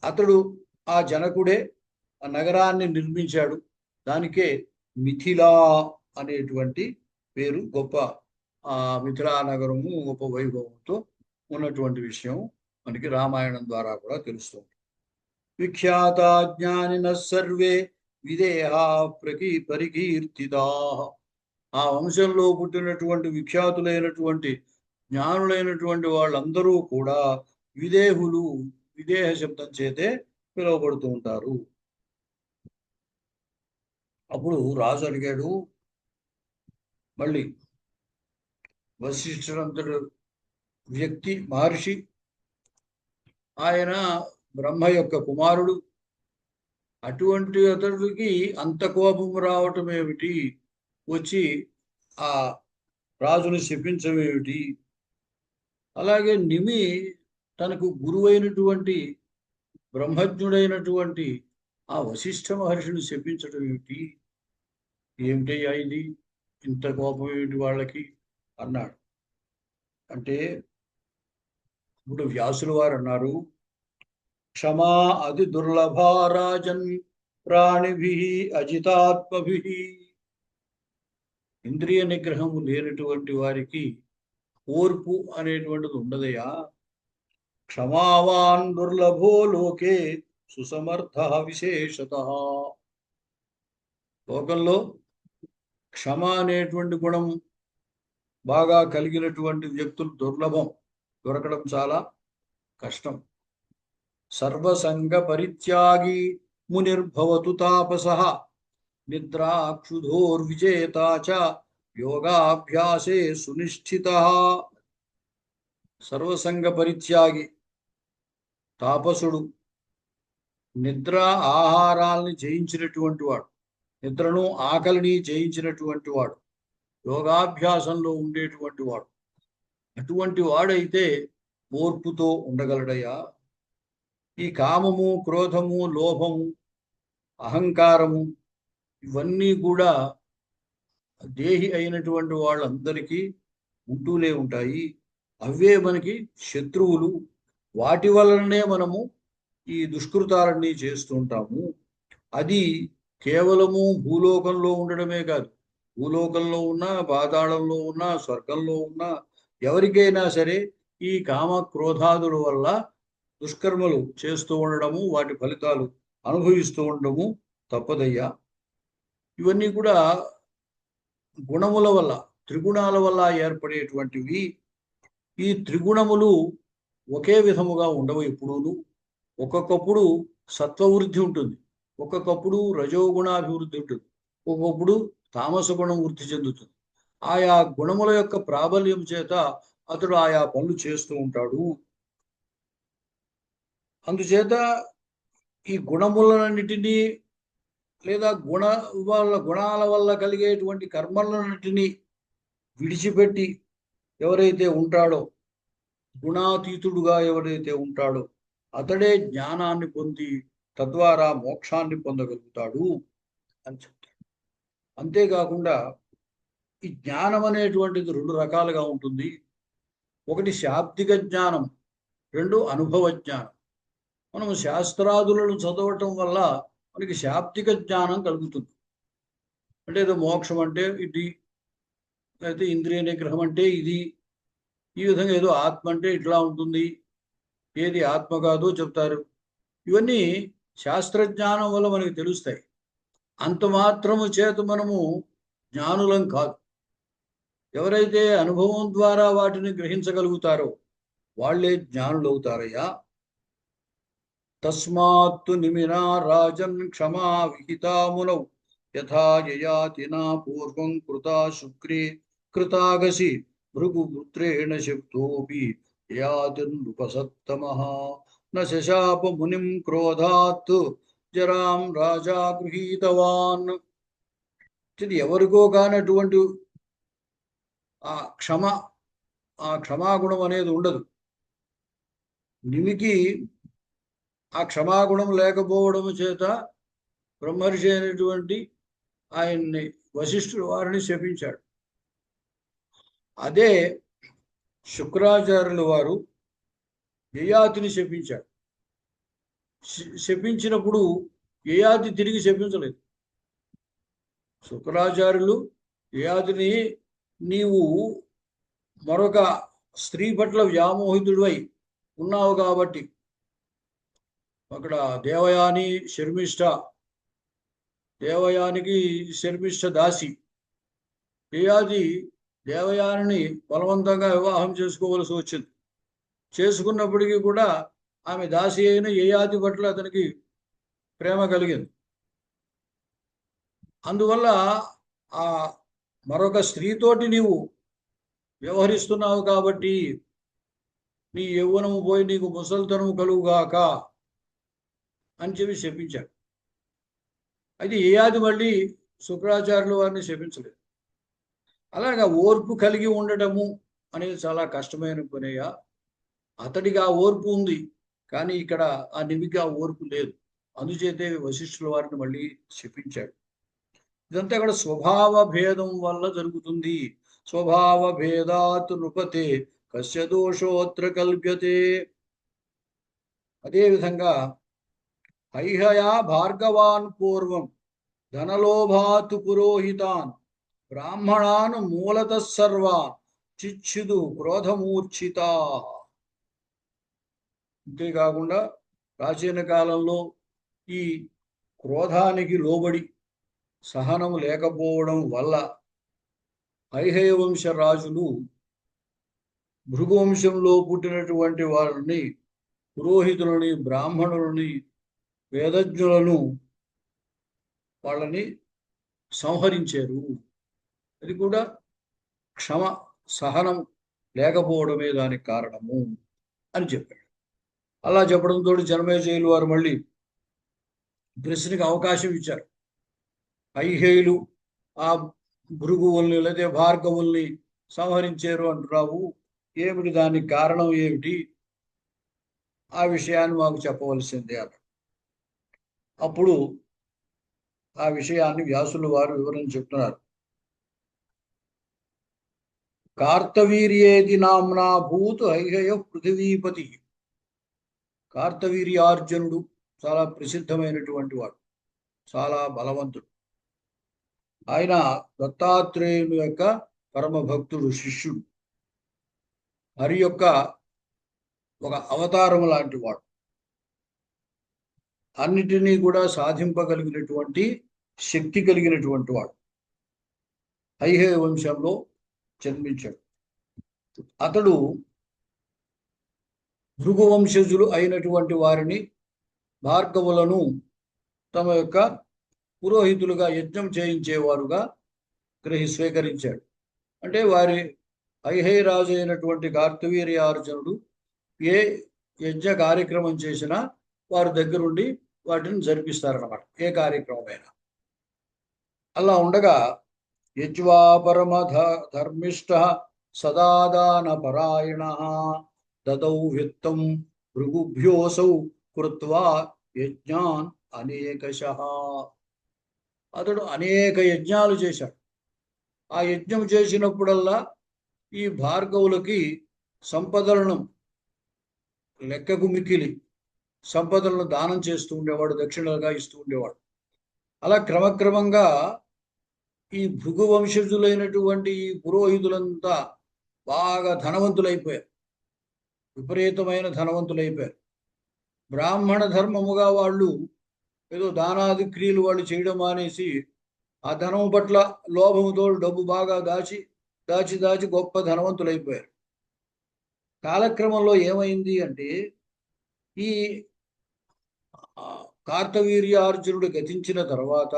అతడు ఆ జనకుడే ఆ నగరాన్ని నిర్మించాడు. దానికే మిథిలా అనేటువంటి పేరు. గొప్ప మిథిలా నగరము గొప్ప వైభవంతో ఉన్నటువంటి విషయం మనకి రామాయణం ద్వారా కూడా తెలుస్తుంది. విఖ్యాత జ్ఞానిన సర్వే విదేహా పరికీర్తితా. ఆ వంశంలో పుట్టినటువంటి విఖ్యాతులైనటువంటి జ్ఞానులైనటువంటి వాళ్ళందరూ కూడా విదేహులు, విదేహ శబ్దం చేతే పిలువబడుతూ ఉంటారు. అప్పుడు రాజు అడిగాడు, మళ్ళీ వశిష్ఠుడంతడు వ్యక్తి మహర్షి, ఆయన బ్రహ్మ యొక్క కుమారుడు. అటువంటి అతడికి అంత కోపం రావటం ఏమిటి, వచ్చి ఆ రాజుని శపించమేమిటి? అలాగే నిమి తనకు గురువైనటువంటి బ్రహ్మజ్ఞుడైనటువంటి ఆ వశిష్ఠ మహర్షిని శపించడం ఏమిటి? ఏమిటయ్యా ఇది, ఇంత కోపం ఏమిటి వాళ్ళకి అన్నాడు. అంటే ఇప్పుడు వ్యాసుల వారు అన్నారు, క్షమా అతి దుర్లభా రాజన్ ప్రాణిభి అజితాత్మభి. ఇంద్రియ నిగ్రహము లేనటువంటి వారికి ఓర్పు అనేటువంటిది ఉండదయా. క్షమావాన్ దుర్లభో లోకే సుసమర్థ విశేషత. లోకంలో క్షమ అనేటువంటి గుణం బాగా కలిగినటువంటి వ్యక్తులు దుర్లభం, దొరకడం చాలా కష్టం. సర్వసంగ పరిత్యాగి మునిర్భవతు తాపసః నిద్రాక్షుధోర్విజేత చ యోగాభ్యాసే సునిష్ఠితః. సర్వసంగ పరిత్యాగి తాపసుడు, నిద్ర ఆహారాల్ని జయించినటువంటి వాడు, నిద్రను ఆకలిని జయించినటువంటి వాడు, యోగాభ్యాసంలో ఉండేటువంటి వాడు. అటువంటి వాడైతే ఓర్పుతో ఉండగలడయ్యా. ఈ కామము, క్రోధము, లోభము, అహంకారము ఇవన్నీ కూడా దేహి అయినటువంటి వాళ్ళందరికీ ఉంటూనే ఉంటాయి. అవే మనకి శత్రువులు. వాటి వలననే మనము ఈ దుష్కృతాలన్నీ చేస్తూ ఉంటాము. అది కేవలము భూలోకంలో ఉండడమే కాదు, భూలోకంలో ఉన్నా, పాతాళంలో ఉన్నా, స్వర్గంలో ఉన్నా, ఎవరికైనా సరే ఈ కామ క్రోధాదుల వల్ల దుష్కర్మలు చేస్తూ ఉండడము, వాటి ఫలితాలు అనుభవిస్తూ ఉండడము తప్పదయ్యా. ఇవన్నీ కూడా గుణముల వల్ల, త్రిగుణాల వల్ల ఏర్పడేటువంటివి. ఈ త్రిగుణములు ఒకే విధముగా ఉండవు ఎప్పుడూను. ఒక్కొక్కప్పుడు సత్వవృద్ధి ఉంటుంది, ఒక్కొక్కప్పుడు రజోగుణాభివృద్ధి ఉంటుంది, ఒక్కొక్కప్పుడు తామస గుణం వృద్ధి చెందుతుంది. ఆయా గుణముల యొక్క ప్రాబల్యం చేత అతడు ఆయా పనులు చేస్తూ ఉంటాడు. అందుచేత ఈ గుణములన్నిటినీ లేదా గుణాల వల్ల కలిగేటువంటి కర్మలన్నిటినీ విడిచిపెట్టి ఎవరైతే ఉంటాడో, గుణాతీతుడుగా ఎవరైతే ఉంటాడో అతడే జ్ఞానాన్ని పొంది తద్వారా మోక్షాన్ని పొందగలుగుతాడు అని చెప్తాడు. అంతేకాకుండా ఈ జ్ఞానం అనేటువంటిది రెండు రకాలుగా ఉంటుంది. ఒకటి శాబ్దిక జ్ఞానం, రెండు అనుభవ జ్ఞానం. మనం శాస్త్రాదులను చదవటం వల్ల మనకి శాబ్దిక జ్ఞానం కలుగుతుంది. అంటే ఏదో మోక్షం అంటే ఇది, అయితే ఇంద్రియ నిగ్రహం అంటే ఇది, ఈ విధంగా ఏదో ఆత్మ అంటే ఇట్లా ఉంటుంది, ఏది ఆత్మ కాదో చెప్తారు. ఇవన్నీ శాస్త్రజ్ఞానం వల్ల మనకి తెలుస్తాయి. అంత మాత్రము చేత మనము జ్ఞానులం కాదు. ఎవరైతే అనుభవం ద్వారా వాటిని గ్రహించగలుగుతారో వాళ్ళే జ్ఞానులు అవుతారయ్యా. తస్మాత్తు నిమినా రాజన్ క్షమా విహితామునౌ యథా యయాతినా పూర్వం కృతా శుక్రే కృతాగసి భృగుపుత్రేణ శబ్దోపి యయాతిర్నృపసత్తమః న శశాప మునిం క్రోధాత్ జరాం రాజా గృహీతవాన్. ఎవరికో కానటువంటి ఆ క్షమాగుణం అనేది ఉండదు. నిమికి ఆ క్షమాగుణం లేకపోవడం చేత బ్రహ్మర్షి అయినటువంటి ఆయన్ని వశిష్ఠుడు వారిని శపించాడు. అదే శుక్రాచార్యుల వారు యయాతిని శపించాడు. శపించినప్పుడు యయాతి తిరిగి శపించలేదు. శుక్రాచార్యులు యయాతిని నీవు మరొక స్త్రీ పట్ల వ్యామోహితుడివై ఉన్నావు కాబట్టి, అక్కడ దేవయాని శర్మిష్ఠ, దేవయానికి శర్మిష్ఠ దాసి, యయాతి దేవయానిని బలవంతంగా వివాహం చేసుకోవలసి వచ్చింది. చేసుకున్నప్పటికీ కూడా ఆమె దాసి అయిన యయాతి పట్ల అతనికి ప్రేమ కలిగింది. అందువల్ల ఆ మరొక స్త్రీతోటి నీవు వ్యవహరిస్తున్నావు కాబట్టి నీ యవ్వనము పోయి నీకు ముసలితనము కలుగుగాక అని చెప్పి శపించాడు. అయితే యయాతి మళ్ళీ శుక్రాచార్యుల వారిని శపించలేదు. అలాగా ఓర్పు కలిగి ఉండటము అనేది చాలా కష్టమైన పనిగా. అతడికి ఆ ఓర్పు ఉంది, కానీ ఇక్కడ ఆ నిమికి ఆ ఓర్పు లేదు. అందుచేతే వశిష్ఠుల వారిని మళ్ళీ శపించాడు. ఇదంతా కూడా స్వభావ భేదం వల్ల జరుగుతుంది. స్వభావ భేదాత్ నృపతే కస్య దోషోత్ర కల్ప్యతే. అదేవిధంగా హైహయా భార్గవాన్ పూర్వం ధనలోభాత్ పురోహితాన్ బ్రాహ్మణాన్ మూలతః సర్వాన్ చిచ్ఛుదు క్రోధమూర్ఛితా. అంతేకాకుండా ప్రాచీన కాలంలో ఈ క్రోధానికి లోబడి సహనము లేకపోవడం వల్ల హైహయ వంశ రాజులు భృగువంశంలో పుట్టినటువంటి వారిని, పురోహితులని, బ్రాహ్మణులని, వేదజ్ఞులను వాళ్ళని సంహరించారు. అది కూడా సహనం లేకపోవడమే దానికి కారణము అని చెప్పాడు. అలా చెప్పడంతో జనమేజయులు వారు మళ్ళీ ప్రశ్నకి అవకాశం ఇచ్చారు. హైహేయులు ఆ భృగువుల్ని లేదా భార్గవుల్ని సంహరించారు అంటున్నావు, ఏమిటి దానికి కారణం ఏమిటి, ఆ విషయాన్ని మాకు చెప్పవలసిందే అన్నాడు. అప్పుడు ఆ విషయాన్ని వ్యాసుల వారు వివరణ చెప్తున్నారు. కార్తవీర్యేది నామ్నా భూత్ హైహయ పృథివీపతి. కార్తవీర్యార్జునుడు చాలా ప్రసిద్ధమైనటువంటి వాడు, చాలా బలవంతుడు. ఆయన దత్తాత్రేయుని యొక్క పరమ భక్తుడు, శిష్యుడు, హరి యొక్క ఒక అవతారం లాంటి వాడు. అన్నిటినీ కూడా సాధింపగలిగినటువంటి శక్తి కలిగినటువంటి వాడు. హైహయ వంశంలో జన్మించాడు. అతడు భృగువంశజులు అయినటువంటి వారిని, భార్గవులను తమ యొక్క పురోహితులుగా, యజ్ఞం చేయించేవారుగా స్వీకరించాడు. అంటే వారి రాజు అయినటువంటి కార్తవీర్యార్జునుడు ఏ యజ్ఞ కార్యక్రమం చేసినా వారి దగ్గరుండి వాటిని జరిపిస్తారన్నమాట, ఏ కార్యక్రమమైనా. అలా ఉండగా యజ్వా పరమ ధర్మిష్ట సదాదాన పరాయణ దదౌ విత్తం భృగుభ్యోసౌ కృత్వా యజ్ఞాన్ అనేకశః. అతడు అనేక యజ్ఞాలు చేశాడు. ఆ యజ్ఞం చేసినప్పుడల్లా ఈ భార్గవులకి సంపదలను లెక్కకు మిక్కిలి సంపదలను దానం చేస్తూ ఉండేవాడు, దక్షిణలుగా ఇస్తూ ఉండేవాడు. అలా క్రమక్రమంగా ఈ భృగు వంశజులైనటువంటి ఈ పురోహితులంతా బాగా ధనవంతులైపోయారు, విపరీతమైన ధనవంతులైపోయారు. బ్రాహ్మణ ధర్మముగా వాళ్ళు ఏదో దానాది క్రియలు వాళ్ళు చేయడం మానేసి ఆ ధనం పట్ల లోభముతో డబ్బు బాగా దాచి దాచి దాచి గొప్ప ధనవంతులైపోయారు. కాలక్రమంలో ఏమైంది అంటే, ఈ కార్తవీర్యార్జునుడు గతించిన తర్వాత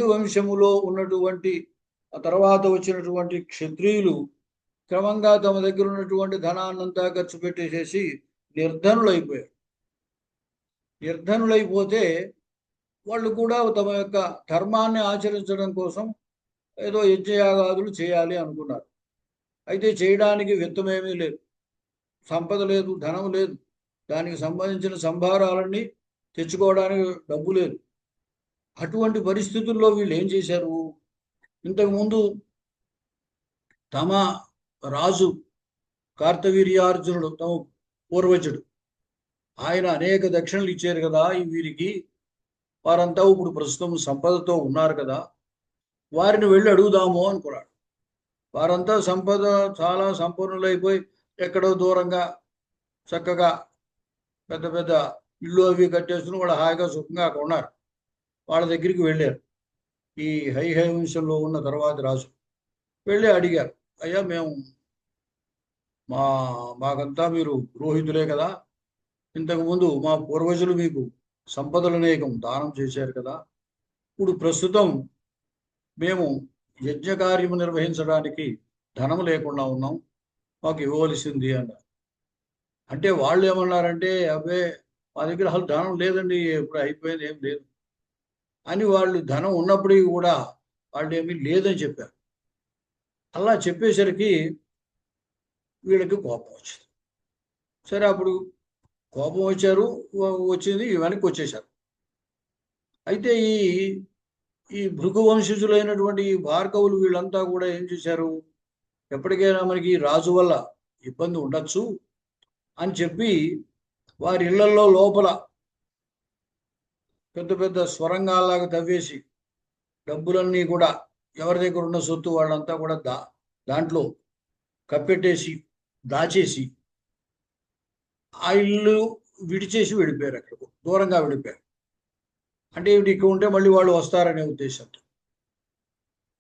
వంశములో ఉన్నటువంటి ఆ తర్వాత వచ్చినటువంటి క్షత్రియులు క్రమంగా తమ దగ్గర ఉన్నటువంటి ధనాన్నంతా ఖర్చు పెట్టేసేసి నిర్ధనులైపోయారు. నిర్ధనులైపోతే వాళ్ళు కూడా తమ యొక్క ధర్మాన్ని ఆచరించడం కోసం ఏదో యజ్ఞయాగాదులు చేయాలి అనుకున్నారు. అయితే చేయడానికి విత్తమేమీ లేదు, సంపద లేదు, ధనం లేదు, దానికి సంబంధించిన సంభారాలన్నీ తెచ్చుకోవడానికి డబ్బు లేదు. అటువంటి పరిస్థితుల్లో వీళ్ళు ఏం చేశారు, ఇంతకుముందు తమ రాజు కార్తవీర్యార్జునుడు, తమ పూర్వజుడు, ఆయన అనేక దక్షిణలు ఇచ్చారు కదా ఈ వీరికి, వారంతా ఇప్పుడు ప్రస్తుతం సంపదతో ఉన్నారు కదా, వారిని వెళ్ళి అడుగుదాము అనుకున్నాడు. వారంతా సంపద చాలా సంపన్నులైపోయి ఎక్కడో దూరంగా చక్కగా పెద్ద పెద్ద ఇల్లు అవి కట్టేసుకుని వాళ్ళు హాయిగా సుఖంగా అక్కడ ఉన్నారు. వాళ్ళ దగ్గరికి వెళ్ళారు. ఈ వంశంలో ఉన్న తర్వాత రాజు వెళ్ళి అడిగారు, అయ్యా మేము మాకంతా మీరు పురోహితులే కదా, ఇంతకుముందు మా పూర్వజులు మీకు సంపదలు అనేకం దానం చేశారు కదా, ఇప్పుడు ప్రస్తుతం మేము యజ్ఞకార్యము నిర్వహించడానికి ధనం లేకుండా ఉన్నాం, మాకు ఇవ్వవలసింది అన్నారు. అంటే వాళ్ళు ఏమన్నారంటే, అబ్బే మా దగ్గర అసలు ధనం లేదండి, ఎప్పుడు అయిపోయింది, ఏం లేదు అని వాళ్ళు ధనం ఉన్నప్పటికీ కూడా వాళ్ళు ఏమీ లేదని చెప్పారు. అలా చెప్పేసరికి వీళ్ళకి కోపం వచ్చింది. సరే, అప్పుడు కోపం వచ్చింది, వెనక్కి వచ్చేశారు. అయితే ఈ భృగు వంశజులైనటువంటి ఈ భార్గవులు వీళ్ళంతా కూడా ఏం చేశారు, ఎప్పటికైనా మనకి రాజు వల్ల ఇబ్బంది ఉండొచ్చు అని చెప్పి వారి ఇళ్లలో లోపల పెద్ద పెద్ద స్వరంగాల్లాగా తవ్వేసి డబ్బులన్నీ కూడా ఎవరి దగ్గర ఉన్న సొత్తు వాళ్ళంతా కూడా దాంట్లో కప్పెట్టేసి దాచేసి ఆ ఇల్లు విడిచేసి వెళ్ళిపోయారు, అక్కడికి దూరంగా వెళ్ళిపోయారు. అంటే ఇక్కడ ఉంటే మళ్ళీ వాళ్ళు వస్తారనే ఉద్దేశంతో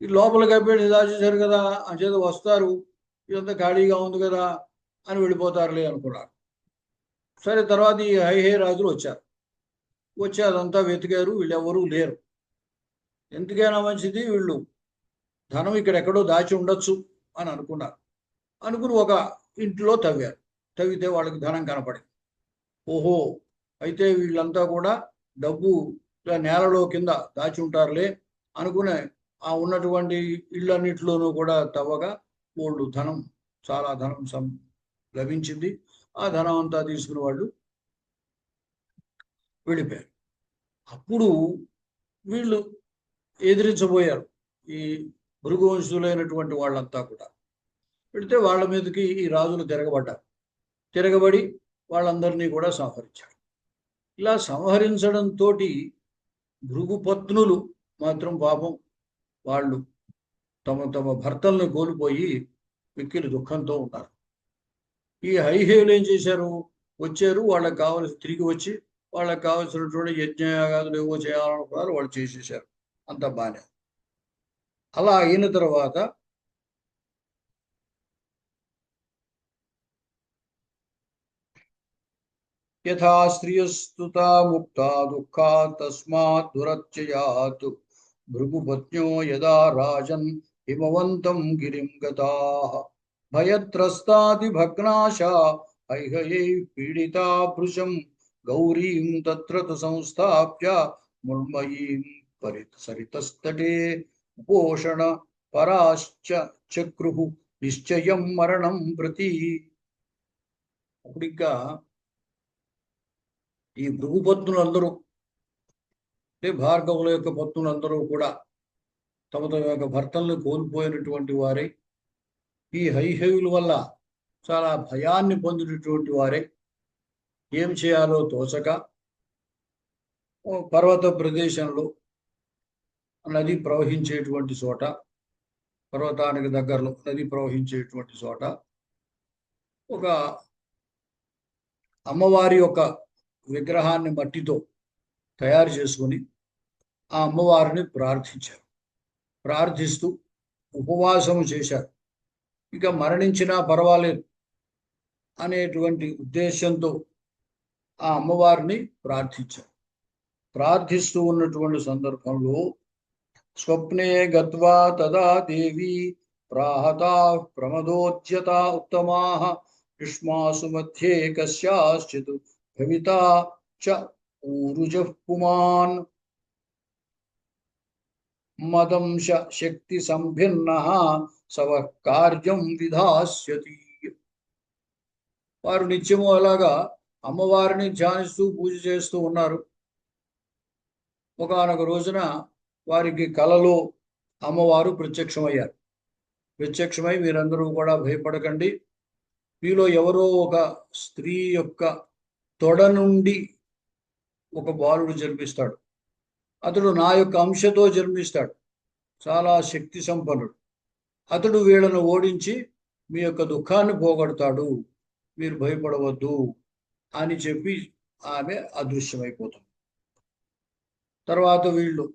ఈ లోపల కప్పెట్టి దాచేశారు కదా, అంచేత వస్తారు, ఇదంతా ఖాళీగా ఉంది కదా అని వెళ్ళిపోతారులే అనుకున్నారు. సరే, తర్వాత ఈ రాజులు వచ్చి అదంతా వెతికారు, వీళ్ళు ఎవరూ లేరు. ఎందుకైనా మంచిది, వీళ్ళు ధనం ఇక్కడ ఎక్కడో దాచి ఉండొచ్చు అని అనుకుని ఒక ఇంట్లో తవ్వారు. తవ్వితే వాళ్ళకి ధనం కనపడింది. ఓహో, అయితే వీళ్ళంతా కూడా డబ్బు నేలలో కింద దాచి ఉంటారులే అనుకునే ఆ ఉన్నటువంటి ఇళ్ళన్నిటిలోనూ కూడా తవ్వగా వాళ్ళు చాలా ధనం లభించింది. ఆ ధనం అంతా తీసుకుని వాళ్ళు వెళ్ళిపోయారు. అప్పుడు వీళ్ళు ఎదిరించబోయారు, ఈ భృగువంశులైనటువంటి వాళ్ళంతా కూడా. పెడితే వాళ్ళ మీదకి ఈ రాజులు తిరగబడి వాళ్ళందరినీ కూడా సంహరించారు. ఇలా సంహరించడంతో భృగుపత్నులు మాత్రం పాపం వాళ్ళు తమ తమ భర్తలను కోల్పోయి మిక్కిలి దుఃఖంతో ఉన్నారు. ఈ హైహేయులు ఏం చేశారు, వచ్చారు, వాళ్ళకి తిరిగి వచ్చి వాళ్ళకి కావలసినటువంటి యజ్ఞయాగాదులు ఏవో చేయాలనుకున్నారు, వాళ్ళు చేసేసారు, అంత బాగానే. అలా అయిన తర్వాత యథా శ్రియస్తుతా ముక్తా దుఃఖా తస్మాత్ దురత్యయాత్ భృగుపత్న్యో యదా రాజన్ హిమవంతం గిరిం గతాః భయత్రస్తాది భగ్నాశా హైహయై పీడితా భృశం గౌరీం తత్ర తు సంస్థాప్య మృण्मयीं సరితస్తటే ఉపోషణ పరాశ్చ చక్రుః నిశ్చయం మరణం ప్రతి. అప్పుడు ఇంకా ఈ భృగుపత్నులందరూ అంటే భార్గవుల యొక్క పత్నులందరూ కూడా తమ తమ యొక్క భర్తలను కోల్పోయినటువంటి వారై ఈ హైహయుల వల్ల చాలా భయాన్ని పొందినటువంటి వారే ఏం చేయాలో తోచక పర్వత ప్రదేశంలో నది ప్రవహించేటువంటి చోట, పర్వతానికి దగ్గరలో నది ప్రవహించేటువంటి చోట ఒక అమ్మవారి యొక్క విగ్రహాన్ని మట్టితో తయారు చేసుకుని ఆ అమ్మవారిని ప్రార్థించారు. ప్రార్థిస్తూ ఉపవాసం చేశారు. ఇక మరణించినా పర్వాలేదు అనేటువంటి ఉద్దేశంతో ఆ అమ్మవారిని ప్రార్థించారు. ప్రార్థిస్తూ ఉన్నటువంటి సందర్భంలో స్వప్నే గత్వా తదా దేవి ప్రాహతా ప్రమదోద్యత ఉత్తమాః యుష్మాసు మధ్యే కస్యాశ్చిత్ భవితా చ ఊరుజః పుమాన్ మదంశ శక్తి సంభిన్నః సవః కార్యం విధాస్యతి. వారు నిత్యము అలాగా అమ్మవారిని ధ్యానిస్తూ పూజ చేస్తూ ఉన్నారు. ఒకానొక రోజున వారికి కలలో అమ్మవారు ప్రత్యక్షమయ్యారు. ప్రత్యక్షమై మీరందరూ కూడా భయపడకండి, మీలో ఎవరో ఒక స్త్రీ యొక్క తొడ నుండి ఒక బాలుడు జన్మిస్తాడు, అతడు నా యొక్క అంశతో జన్మిస్తాడు, చాలా శక్తి సంపన్నుడు, అతడు వీళ్ళను ఓడించి మీ యొక్క దుఃఖాన్ని పోగొడతాడు, మీరు భయపడవద్దు అని చెప్పి ఆమె అదృశ్యమైపోతుంది. తర్వాత వీళ్ళు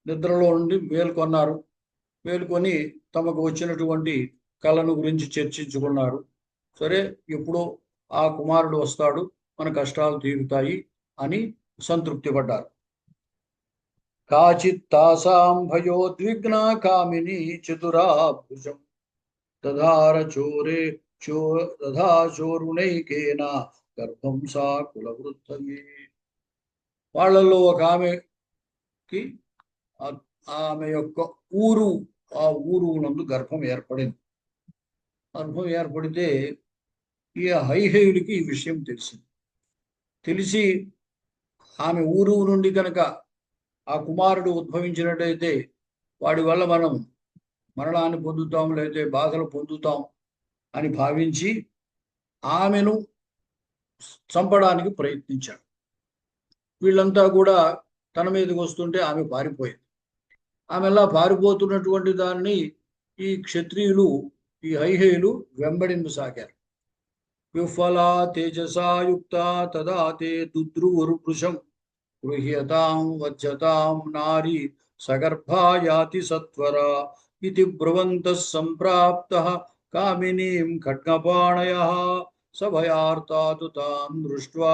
నిద్రలో నుండి మేల్కొన్నారు. మేల్కొని తమకు వచ్చినటువంటి కళను గురించి చర్చించుకున్నారు. సరే, ఎప్పుడో ఆ కుమారుడు వస్తాడు, మన కష్టాలు తీరుతాయి అని సంతృప్తి పడ్డారు. కాచిత్ తాసాం భయోద్విగ్న కామిని చతురా భుజం దధార చోరే దధా చోరుణైకేన గర్భం సా కులవృద్ధయే. వాళ్ళల్లో ఒక ఆమెకి ఆమె యొక్క ఆ ఊరు నందు గర్భం ఏర్పడింది. గర్భం ఏర్పడితే ఈ హైహయుడికి ఈ విషయం తెలిసి ఆమె ఊరు నుండి కనుక ఆ కుమారుడు ఉద్భవించినట్టయితే వాడి వల్ల మనం మరణాన్ని పొందుతాం, లేకపోతే బాధలు పొందుతాం అని భావించి ఆమెను చంపడానికి ప్రయత్నించాడు. వీళ్ళంతా కూడా తన మీదకి వస్తుంటే ఆమె పారిపోయింది. ఆమెలా పారిపోతున్నటువంటి దాన్ని ఈ క్షత్రియులు, ఈ హైహయులు వెంబడింపసాగారు. విఫలా తేజసాయుక్త తదా తే దుద్రువరుభృశం గృహ్యతాం వజ్జతాం నారీ సగర్భాయాతి సత్వర ఇది బ్రువంతః సంప్రాప్తః కామినీం ఖడ్గపాణయః సభయార్తాతు తాం దృష్ట్వా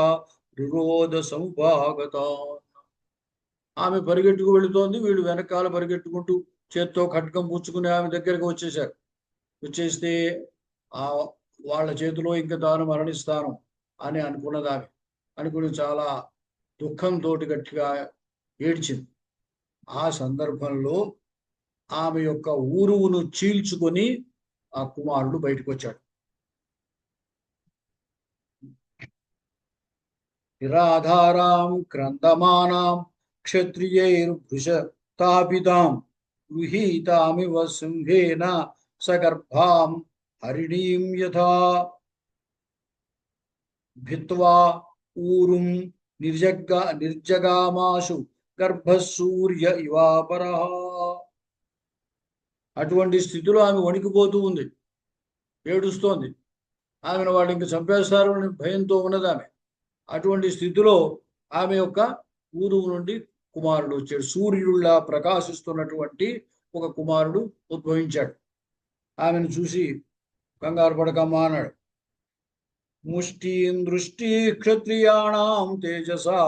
రురోధ సముపాగతాన్. ఆమె పరిగెట్టుకు వెళుతోంది, వీళ్ళు వెనకాల పరిగెట్టుకుంటూ చేత్తో ఖడ్గం పుచ్చుకుని ఆమె దగ్గరకు వచ్చేశారు. వచ్చేస్తే వాళ్ళ చేతిలో ఇంకా తాను మరణిస్తాను అని అనుకున్నది. ఆమె అనుకుని చాలా దుఃఖంతో గట్టిగా ఏడ్చింది. ఆ సందర్భంలో ఆమె యొక్క ఊరువును చీల్చుకొని ఆ కుమారుడు బయటకు వచ్చాడు. నిరాధారాం క్రందమానాం క్షత్రియైర్భృశతాపితాం గృహీతామివ సింహేన సగర్భాం హరిణీం యథా భిత్వా ఊరుం నిర్జగామాశు గర్భసూర్య ఇవాపరః. అటువంటి స్థితిలో ఆమె వణికిపోతూ ఉంది, ఏడుస్తోంది. ఆమెను వాళ్ళు ఇంక చంపేస్తారు అని భయంతో ఉన్నది ఆమె. అటువంటి స్థితిలో ఆమె యొక్క ఊరు నుండి కుమారుడు వచ్చాడు. సూర్యుడిలా ప్రకాశిస్తున్నటువంటి ఒక కుమారుడు ఉద్భవించాడు. ఆమెను చూసి కంగారు పడకమ్మా అన్నాడు. ముష్టీం దృష్టి క్షత్రియాణం తేజసా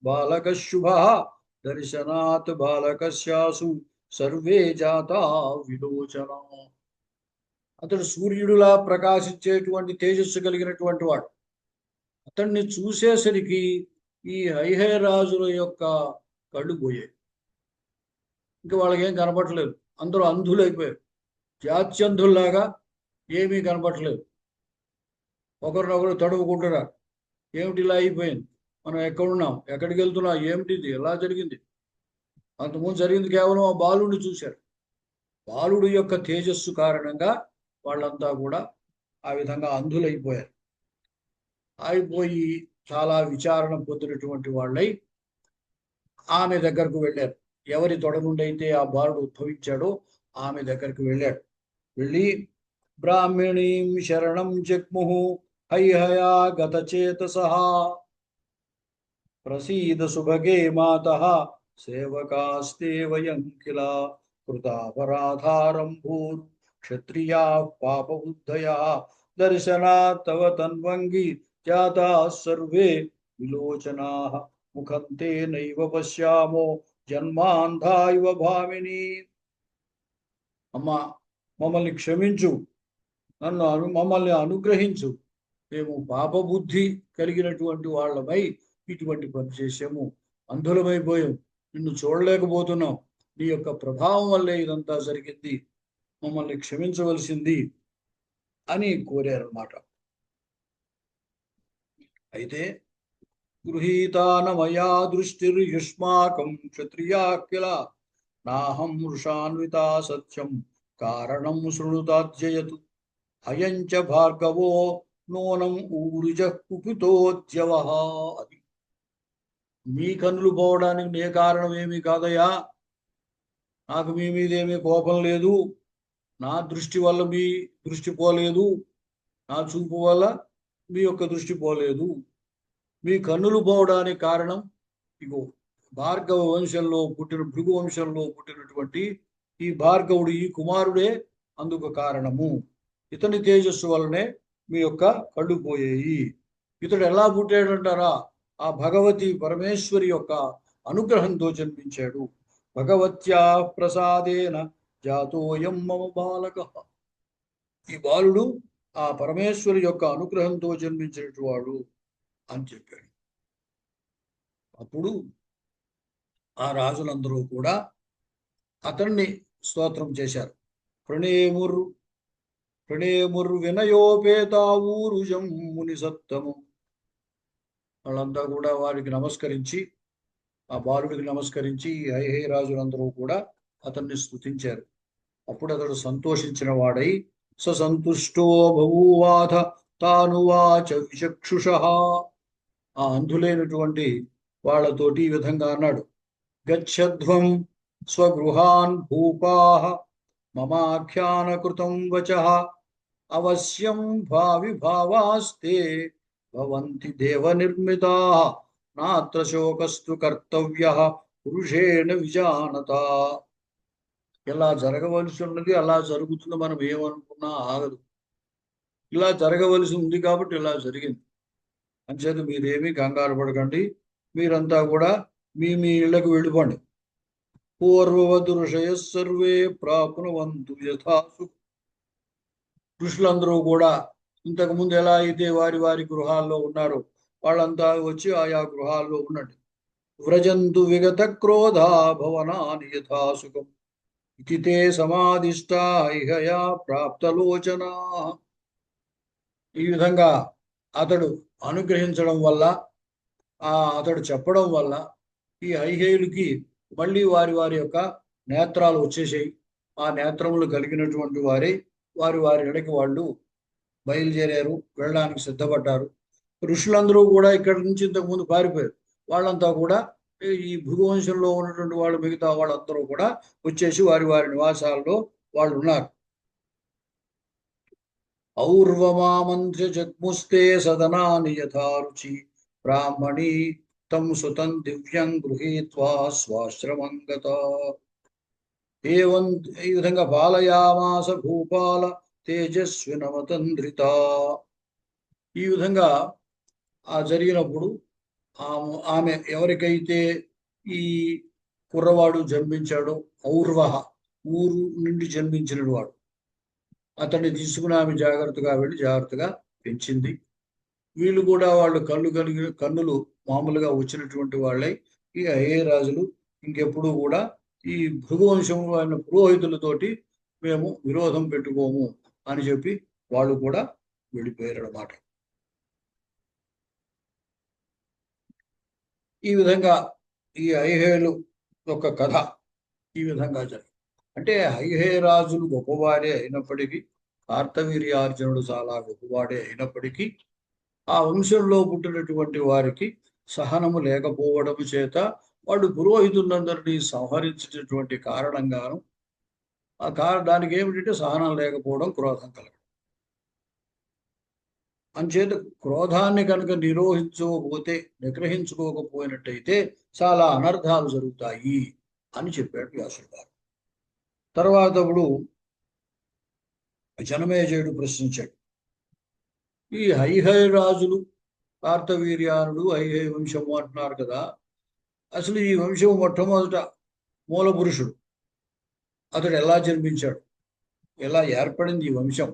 బాలక శుభ దర్శనాత్ బాలకస్యాసు సర్వే జాతా విలోచన. అతడు సూర్యుడులా ప్రకాశించేటువంటి తేజస్సు కలిగినటువంటి వాడు. అతన్ని చూసేసరికి ఈ హైహయరాజుల యొక్క కళ్ళు పోయాయి. ఇంకా వాళ్ళకేం కనపడలేదు. అందరూ అంధులైపోయారు. జాత్యంధుల్లాగా ఏమీ కనపడలేదు. ఒకరినొకరు తడువుకుంటున్నారు. ఏమిటి ఇలా అయిపోయింది? మనం ఎక్కడున్నాం? ఎక్కడికి వెళ్తున్నాం? ఏమిటిది? ఎలా జరిగింది? అంతకుముందు జరిగింది కేవలం ఆ బాలుడిని చూశారు. బాలుడు యొక్క తేజస్సు కారణంగా వాళ్ళంతా కూడా ఆ విధంగా అంధులైపోయారు. అయిపోయి చాలా విచారణ పొందినటువంటి వాళ్ళై ఆమె దగ్గరకు వెళ్ళారు. ఎవరి తొడ నుండి అయితే ఆ బాలుడు ఉద్భవించాడో ఆమె దగ్గరికి వెళ్ళాడు. వెళ్ళి బ్రాహ్మణీం శరణం జగ్ముహు హైహయా గతచేతసః ప్రసీద సుభగే మాతః సేవకాస్తే వయం కిల కృతాపరాధారం భూర్ క్షత్రియా పాపబుద్ధయా దర్శనాత్ తవ తన్వంగి జాతా సర్వే విలోచనాః ముఖం తే నైవ పశ్యామో జన్మాంధా ఇవ భామిని. అమ్మా, మమ్మల్ని క్షమించు, మమ్మల్ని అనుగ్రహించు. మేము పాపబుద్ధి కలిగినటువంటి వాళ్ళమై ఇటువంటి పని చేసాము, అంధులమైపోయాం, నిన్ను చూడలేకపోతున్నాం. నీ యొక్క ప్రభావం వల్లే ఇదంతా జరిగింది, మమ్మల్ని క్షమించవలసింది అని కోరారన్నమాట. అయితే గృహీతానమయా దృష్టిర్యుష్మాకం క్షత్రియా కిల నాహం వృషాన్వితా సత్యం కారణం శృణుతాధ్యయతు అయం చ భార్గవో నూనం ఊరుజ కుపితోద్యవః. అది మీ కన్నులు పోవడానికి నే కారణం ఏమీ కాదయ్యా. నాకు మీ మీద ఏమీ కోపం లేదు. నా దృష్టి వల్ల మీ దృష్టి పోలేదు, నా చూపు వల్ల మీ యొక్క దృష్టి పోలేదు. మీ కన్నులు పోవడానికి కారణం ఇగో భార్గవ వంశంలో పుట్టిన భృగు వంశంలో పుట్టినటువంటి ఈ భార్గవుడు, ఈ కుమారుడే అందుకు కారణము. ఇతని తేజస్సు వల్లనే మీ యొక్క కళ్ళు పోయాయి. ఇతడు ఎలా పుట్టాడంటారా? ఆ భగవతి పరమేశ్వరి యొక్క అనుగ్రహంతో జన్మించాడు. భగవత్యా ప్రసాదేన జాతోయం మమ బాలక. ఈ బాలుడు ఆ పరమేశ్వరి యొక్క అనుగ్రహంతో జన్మించినటువంటి వాడు అని చెప్పాడు. అప్పుడు ఆ రాజులందరూ కూడా అతన్ని స్తోత్రం చేశారు. ప్రణేముర్ వినయోపేతావూరుజం ముని సత్తము. వాళ్ళంతా కూడా వారికి నమస్కరించి, ఆ బాలుడికి నమస్కరించి హైహై రాజులందరూ కూడా అతన్ని స్తుతించారు. అప్పుడు అతడు సంతోషించిన వాడై స సంతుష్టో బభూవాథ తానువాచ విచక్షుషః. ఆ అంధులైనటువంటి వాళ్ళతోటి ఈ విధంగా అన్నాడు. గచ్చధ్వం స్వగృహాన్ భూపాః మమాఖ్యానకృతం వచః అవశ్యం భావి భావాస్తే భవంతి దేవ నిర్మితాః నాత్ర శోకస్తు కర్తవ్యః పురుషేణ విజానత. ఇలా జరగవలసి ఉన్నది అలా జరుగుతుంది. మనం ఏమనుకున్నా ఆగదు. ఇలా జరగవలసి ఉంది కాబట్టి ఇలా జరిగింది. అంచేత మీరేమీ కంగారు పడకండి. మీరంతా కూడా మీ మీ ఇళ్లకు వెళ్ళిపోండి. పూర్వవత్ ఋషయః సర్వే ప్రాప్నువంతు యథాసు. ఋషులందరూ కూడా ఇంతకు ముందు ఎలా అయితే వారి వారి గృహాల్లో ఉన్నారో వాళ్ళంతా వచ్చి ఆయా గృహాల్లో ఉండండి. వ్రజంతు విగత క్రోధా భవనాని యథాసుఖం ఇతి తే సమాధిష్టా ఇహయా ప్రాప్తలోచనా. ఈ విధంగా అతడు అనుగ్రహించడం వల్ల, అతడు చెప్పడం వల్ల ఈ హైహేయులకి మళ్ళీ వారి వారి యొక్క నేత్రాలు వచ్చేసాయి. ఆ నేత్రములు కలిగినటువంటి వారే వారి వారి ఇళ్ళకి వాళ్ళు బయలుదేరారు, వెళ్ళడానికి సిద్ధపడ్డారు. ఋషులందరూ కూడా ఇక్కడి నుంచి ఇంతకుముందు పారిపోయారు. వాళ్ళంతా కూడా ఈ భృగువంశంలో ఉన్నటువంటి వాళ్ళు, మిగతా వాళ్ళందరూ కూడా వచ్చేసి వారి వారి నివాసాల్లో వాళ్ళు ఉన్నారు. ఔర్వమామంత్ర్య జగ్ముస్తే సదనాని యథారుచి బ్రాహ్మణి తం సుతం దివ్యం గృహీత్వా స్వాశ్రమం గత. ఈ విధంగా పాలయామాస భూపాల తేజస్వినమతంద్రిత. ఈ విధంగా జరిగినప్పుడు ఆమె ఎవరికైతే ఈ కుర్రవాడు జన్మించాడో, ఔర్వహ, ఊరు నుండి జన్మించిన వాడు, అతన్ని తీసుకుని ఆమె జాగ్రత్తగా వెళ్ళి జాగ్రత్తగా పెంచింది. వీళ్ళు కూడా వాళ్ళు కన్నులు మామూలుగా వచ్చినటువంటి వాళ్ళై ఈ రాజులు ఇంకెప్పుడు కూడా ఈ భృగువంశంలో అయిన పురోహితులతోటి మేము విరోధం పెట్టుకోము అని చెప్పి వాళ్ళు కూడా వెళ్ళిపోయారు అన్నమాట. ఈ విధంగా ఈ ఐహేలు యొక్క కథ ఈ విధంగా జరిగింది. అంటే ఐహే రాజులు గొప్పవాడే అయినప్పటికీ, కార్తవీర్యార్జునుడు చాలా గొప్పవాడే అయినప్పటికీ, ఆ వంశంలో పుట్టినటువంటి వారికి సహనము లేకపోవడం చేత వాళ్ళు పురోహితులందరినీ సంహరించినటువంటి కారణంగాను దానికి ఏమిటంటే సహనం లేకపోవడం, క్రోధం కలగడం. అంచేత క్రోధాన్ని కనుక నిగ్రహించుకోకపోయినట్టయితే చాలా అనర్థాలు జరుగుతాయి అని చెప్పాడు వ్యాసుడు గారు. తర్వాత ఇప్పుడు జనమేజయుడు ప్రశ్నించాడు, ఈ హైహై రాజులు కార్తవీర్యానుడు హైహై వంశము అంటున్నారు కదా, అసలు ఈ వంశం మొట్టమొదట మూల పురుషుడు అతడు ఎలా జన్మించాడు, ఎలా ఏర్పడింది ఈ వంశం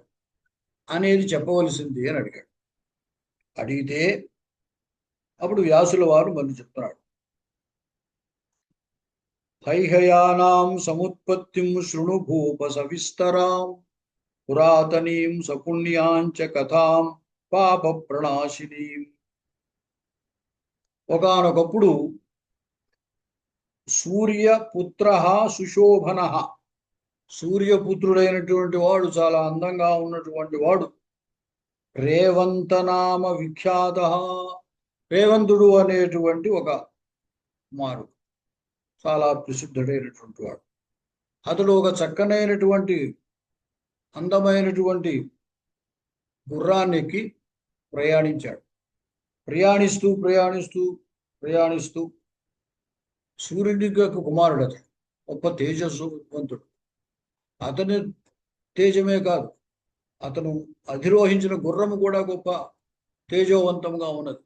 అనేది చెప్పవలసింది అని అడిగాడు. అడిగితే అప్పుడు వ్యాసుల వారు మళ్ళీ చెప్తున్నాడు, హైహయానాం సముత్పత్తిం శృణు భూప సవిస్తరాం పురాతనీం సపుణ్యాంచ కథాం పాప ప్రణాశినీం. ఒకానొకప్పుడు సూర్యపుత్ర సుశోభన, సూర్యపుత్రుడైనటువంటి వాడు, చాలా అందంగా ఉన్నటువంటి వాడు, రేవంతనామ విఖ్యాత, రేవంతుడు అనేటువంటి ఒక కుమారుడు, చాలా ప్రసిద్ధుడైనటువంటి వాడు. అతడు ఒక చక్కనైనటువంటి అందమైనటువంటి గుర్రానికి ప్రయాణించాడు. ప్రయాణిస్తూ ప్రయాణిస్తూ ప్రయాణిస్తూ సూర్యుడి యొక్క కుమారుడు అతడు, గొప్ప తేజస్వంతుడు. అతని తేజమే కాదు, అతను అధిరోహించిన గుర్రము కూడా గొప్ప తేజోవంతంగా ఉన్నది.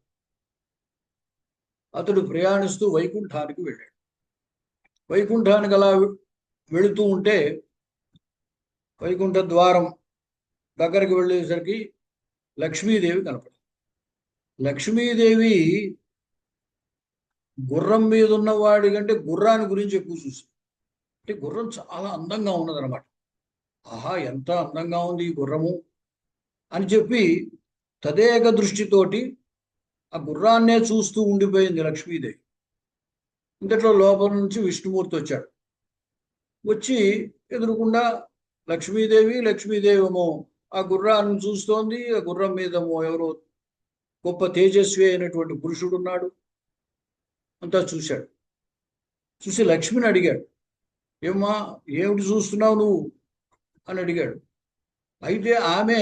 అతడు ప్రయాణిస్తూ వైకుంఠానికి వెళ్ళాడు. వైకుంఠానికి అలా వెళుతూ ఉంటే వైకుంఠ ద్వారం దగ్గరికి వెళ్ళేసరికి లక్ష్మీదేవి కనపడింది. లక్ష్మీదేవి గుర్రం మీద ఉన్న వాడి కంటే గుర్రాన్ని గురించి ఎక్కువ చూసింది. అంటే గుర్రం చాలా అందంగా ఉన్నదన్నమాట. ఆహా, ఎంత అందంగా ఉంది ఈ గుర్రము అని చెప్పి తదేక దృష్టితోటి ఆ గుర్రాన్నే చూస్తూ ఉండిపోయింది లక్ష్మీదేవి. ఇంతట్లో లోపల నుంచి విష్ణుమూర్తి వచ్చాడు. వచ్చి ఎదురుకుండా లక్ష్మీదేవేమో ఆ గుర్రాన్ని చూస్తోంది. ఆ గుర్రం మీదేమో ఎవరో గొప్ప తేజస్వి అయినటువంటి పురుషుడు ఉన్నాడు. అంతా చూశాడు. చూసి లక్ష్మిని అడిగాడు, ఏమ్మా, ఏమిటి చూస్తున్నావు నువ్వు అని అడిగాడు. అయితే ఆమె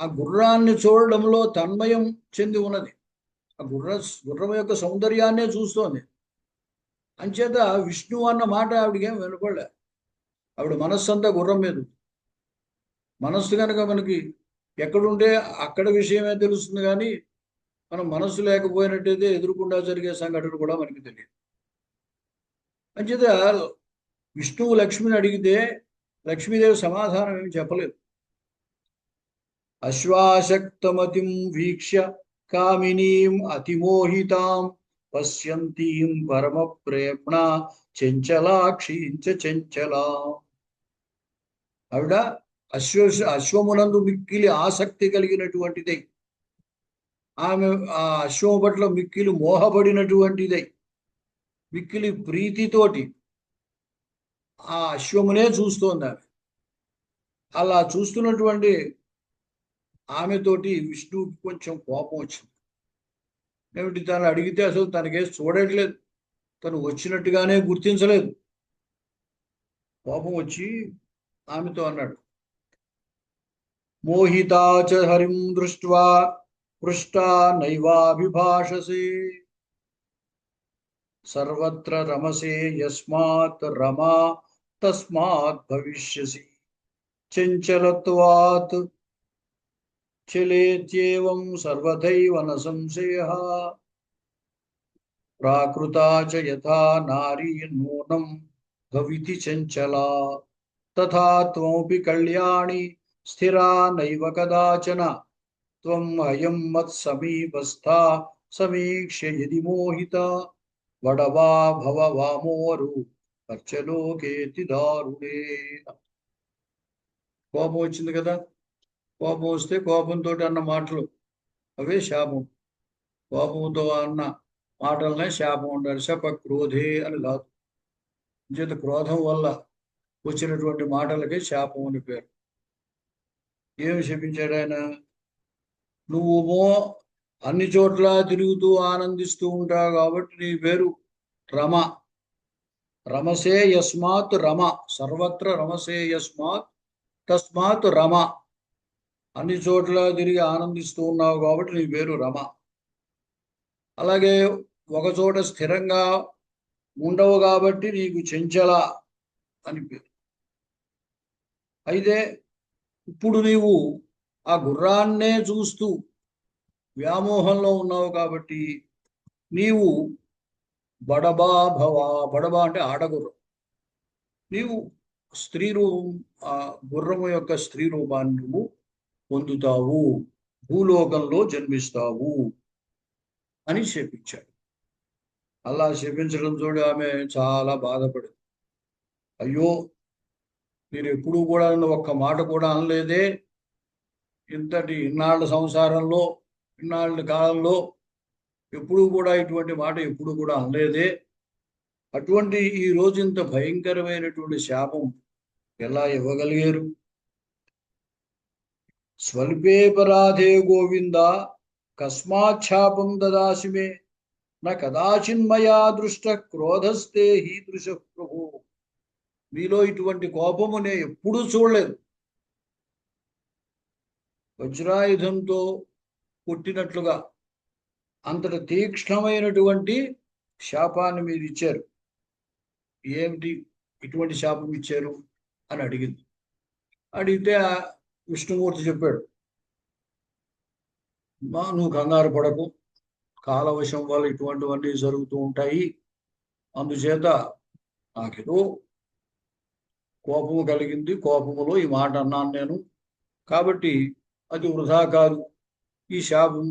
ఆ గుర్రాన్ని చూడడంలో తన్మయం చెంది ఉన్నది. ఆ గుర్రం యొక్క సౌందర్యాన్నే చూస్తోంది. అంచేత విష్ణువు అన్న మాట ఆవిడకేం వినపడలే. ఆవిడ మనస్సు అంతా గుర్రం మీద. మనస్సు కనుక మనకి ఎక్కడుంటే అక్కడ విషయమే తెలుస్తుంది, కానీ మనం మనస్సు లేకపోయినట్టయితే ఎదురుకుండా జరిగే సంఘటన కూడా మనకి తెలియదు. అంచేత విష్ణువు లక్ష్మిని అడిగితే లక్ష్మీదేవి సమాధానం ఏమి చెప్పలేదు. అశ్వాశక్తమతిం వీక్ష్య కామినీం అతిమోహితాం పశ్యంతీం పరమ ప్రేమ్ణ చంచలాక్షీంచ చంచలా. ఆవిడ అశ్వమునందు మిక్కిలి ఆసక్తి కలిగినటువంటిదై, ఆమె ఆ అశ్వము పట్ల మిక్కిలి మోహపడినటువంటిదై, మిక్కిలి ప్రీతితోటి ఆ అశ్వమునే చూస్తోంది ఆమె. అలా చూస్తున్నటువంటి ఆమెతోటి విష్ణువుకి కొంచెం కోపం వచ్చింది. ఏమిటి, తను అడిగితే అసలు తనకేసి చూడట్లేదు, తను వచ్చినట్టుగానే గుర్తించలేదు. కోపం వచ్చి ఆమెతో అన్నాడు, మోహితాచ హరిం దృష్ట్వా పృష్టా నైవాభిభాషసే సర్వత్ర రమసే యస్మాత్ రమా తస్మాత్ భవిష్యసి చంచలత్వాత్ చలేత్యేవం సర్వథైవ న సంశయః ప్రాకృతా చ యథా నారీ నూనం భవితి చంచలా తథా త్వమపి కళ్యాణి స్థిరా నైవ కదాచన త్వం అయం మత్సమీపస్థా సమీక్ష్య యది మోహిత వడవా భవ వామోరు పచ్చలోకేతి దారుణే. కోపం వచ్చింది కదా, కోపం వస్తే కోపంతో అన్న మాటలు అవే శాపం. కోపంతో అన్న మాటలనే శాపం ఉండాలి. శప క్రోధే అని కాదు. చేత క్రోధం వల్ల వచ్చినటువంటి మాటలకే శాపం అని పేరు. ఏమి శపించాడు ఆయన? నువ్వేమో అన్ని చోట్ల తిరుగుతూ ఆనందిస్తూ ఉంటావు కాబట్టి నీ పేరు రమ. రమసే యస్మాత్ రమ, సర్వత్ర రమసే యస్మాత్ తస్మాత్ రమ. అన్ని చోట్ల తిరిగి ఆనందిస్తూ ఉన్నావు కాబట్టి నీ పేరు రమ. అలాగే ఒక చోట స్థిరంగా ఉండవు కాబట్టి నీకు చెంచల అని పేరు. అయితే ఇప్పుడు నీవు ఆ గుర్రాన్నే చూస్తూ వ్యామోహంలో ఉన్నావు కాబట్టి నీవు బడబా భవా. బడబా అంటే ఆడగుర్రం. నీవు స్త్రీ రూపం, ఆ గుర్రము యొక్క స్త్రీ రూపాన్ని నువ్వు పొందుతావు, భూలోకంలో జన్మిస్తావు అని శపించాడు. అలా శపించడం చూడి ఆమె చాలా బాధపడింది. అయ్యో, మీరు ఎప్పుడూ కూడా నన్ను ఒక్క మాట కూడా అనలేదే, ఇంతటి ఇన్నాళ్ళ సంసారంలో, ఇన్నాళ్ళ కాలంలో ఎప్పుడూ కూడా ఇటువంటి మాట ఎప్పుడు కూడా అనలేదే. అటువంటి ఈ రోజు ఇంత భయంకరమైనటువంటి శాపం ఎలా ఇవ్వగలిగారు? స్వల్పేపరాధే గోవింద కస్మాత్ శాపం దదాసి మే నా కదాచిన్మయా దృష్ట క్రోధస్తే హీదృశ ప్రభు. మీలో ఇటువంటి కోపము నేను ఎప్పుడూ చూడలేదు. వజ్రాయుధంతో పుట్టినట్లుగా అంతటి తీక్ష్ణమైనటువంటి శాపాన్ని మీరు ఇచ్చారు. ఏమిటి ఇటువంటి శాపం ఇచ్చారు అని అడిగింది. అడిగితే విష్ణుమూర్తి చెప్పాడు, మా నువ్వు కంగారు పడకు, కాలవశం వల్ల ఇటువంటివన్నీ జరుగుతూ ఉంటాయి. అందుచేత నాకేదో కోపము కలిగింది, కోపములో ఈ మాట అన్నాను నేను, కాబట్టి అది వృధా కాదు, ఈ శాపం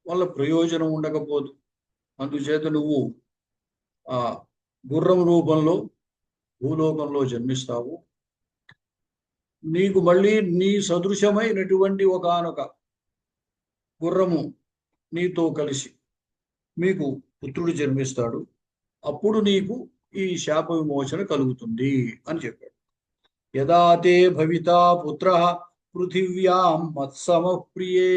వల్ల ప్రయోజనం ఉండకపోదు. అందుచేత నువ్వు ఆ గుర్రం రూపంలో భూలోకంలో జన్మిస్తావు. నీకు మళ్ళీ నీ సదృశమైనటువంటి ఒకానొక గుర్రము నీతో కలిసి మీకు పుత్రుడు జన్మిస్తాడు. అప్పుడు నీకు ఈ శాప విమోచన కలుగుతుంది అని చెప్పాడు. యదా తే భవితా పుత్ర పృథివ్యాం మత్సమ ప్రియే.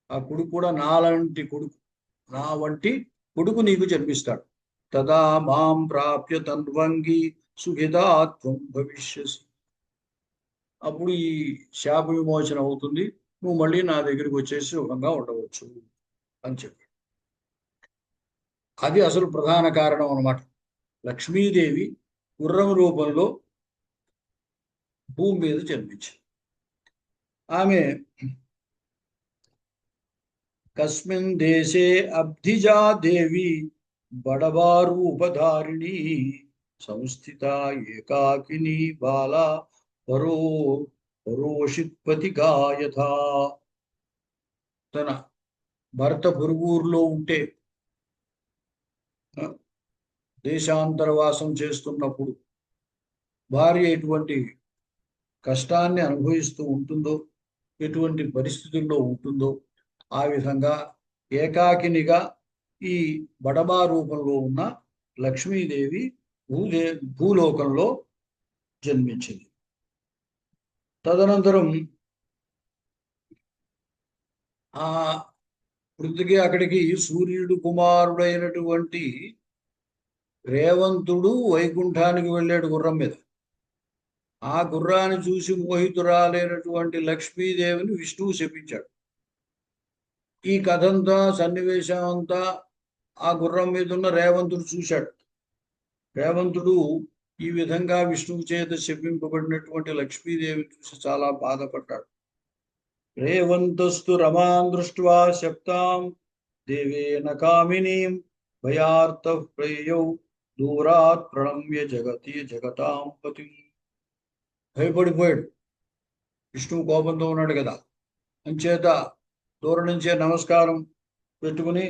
ఆ కొడుకు కూడా నాలాంటి కొడుకు, నా వంటి కొడుకు నీకు జన్మిస్తాడు. తదా మాం ప్రాప్య తన్వంగి సుఖితాత్వం భవిష్యసి. అప్పుడు ఈ శాప విమోచన అవుతుంది, నువ్వు మళ్ళీ నా దగ్గరికి వచ్చేసి సుఖంగా ఉండవచ్చు అని చెప్పాడు. అది అసలు ప్రధాన కారణం అన్నమాట. లక్ష్మీదేవి గుర్రం రూపంలో భూమి మీద జన్మించింది. ఆమె కస్మిన్ దేశే అబ్ధిజా దేవి బడబారూపధారిణి సంస్థిత ఏకాకిని బాల పరోషిత్పతి గాయథ. తన భర్త పొరుగురులో ఉంటే, దేశాంతరవాసం చేస్తున్నప్పుడు భార్య ఎటువంటి కష్టాన్ని అనుభవిస్తూ ఉంటుందో, ఎటువంటి పరిస్థితుల్లో ఉంటుందో, ఆ విధంగా ఏకాకినిగా ఈ బడబా రూపంలో ఉన్న లక్ష్మీదేవి భూలోకంలో జన్మించింది. తదనంతరం ఆ పృథ్వీకి అక్కడికి సూర్యుడు కుమారుడైనటువంటి రేవంతుడు వైకుంఠానికి వెళ్ళాడు గుర్రం మీద. ఆ గుర్రాన్ని చూసి మోహితురాలైనటువంటి లక్ష్మీదేవిని విష్ణువు శపించాడు. ఈ కథంతా, సన్నివేశం అంతా ఆ గుర్రం మీద ఉన్న రేవంతుడు చూశాడు. రేవంతుడు ఈ విధంగా విష్ణువు చేత శపింపబడినటువంటి లక్ష్మీదేవిని చూసి చాలా బాధపడ్డాడు. రేవంతస్తు రమాం దృష్ట్వా శప్తాం దేవేన కామినీం భయార్త ప్రేయౌ దూరాత్ ప్రణమ్య జగతాం పతి. భయపడిపోయాడు, విష్ణువు కోపంతో ఉన్నాడు కదా, అంచేత దూరం నుంచే నమస్కారం పెట్టుకుని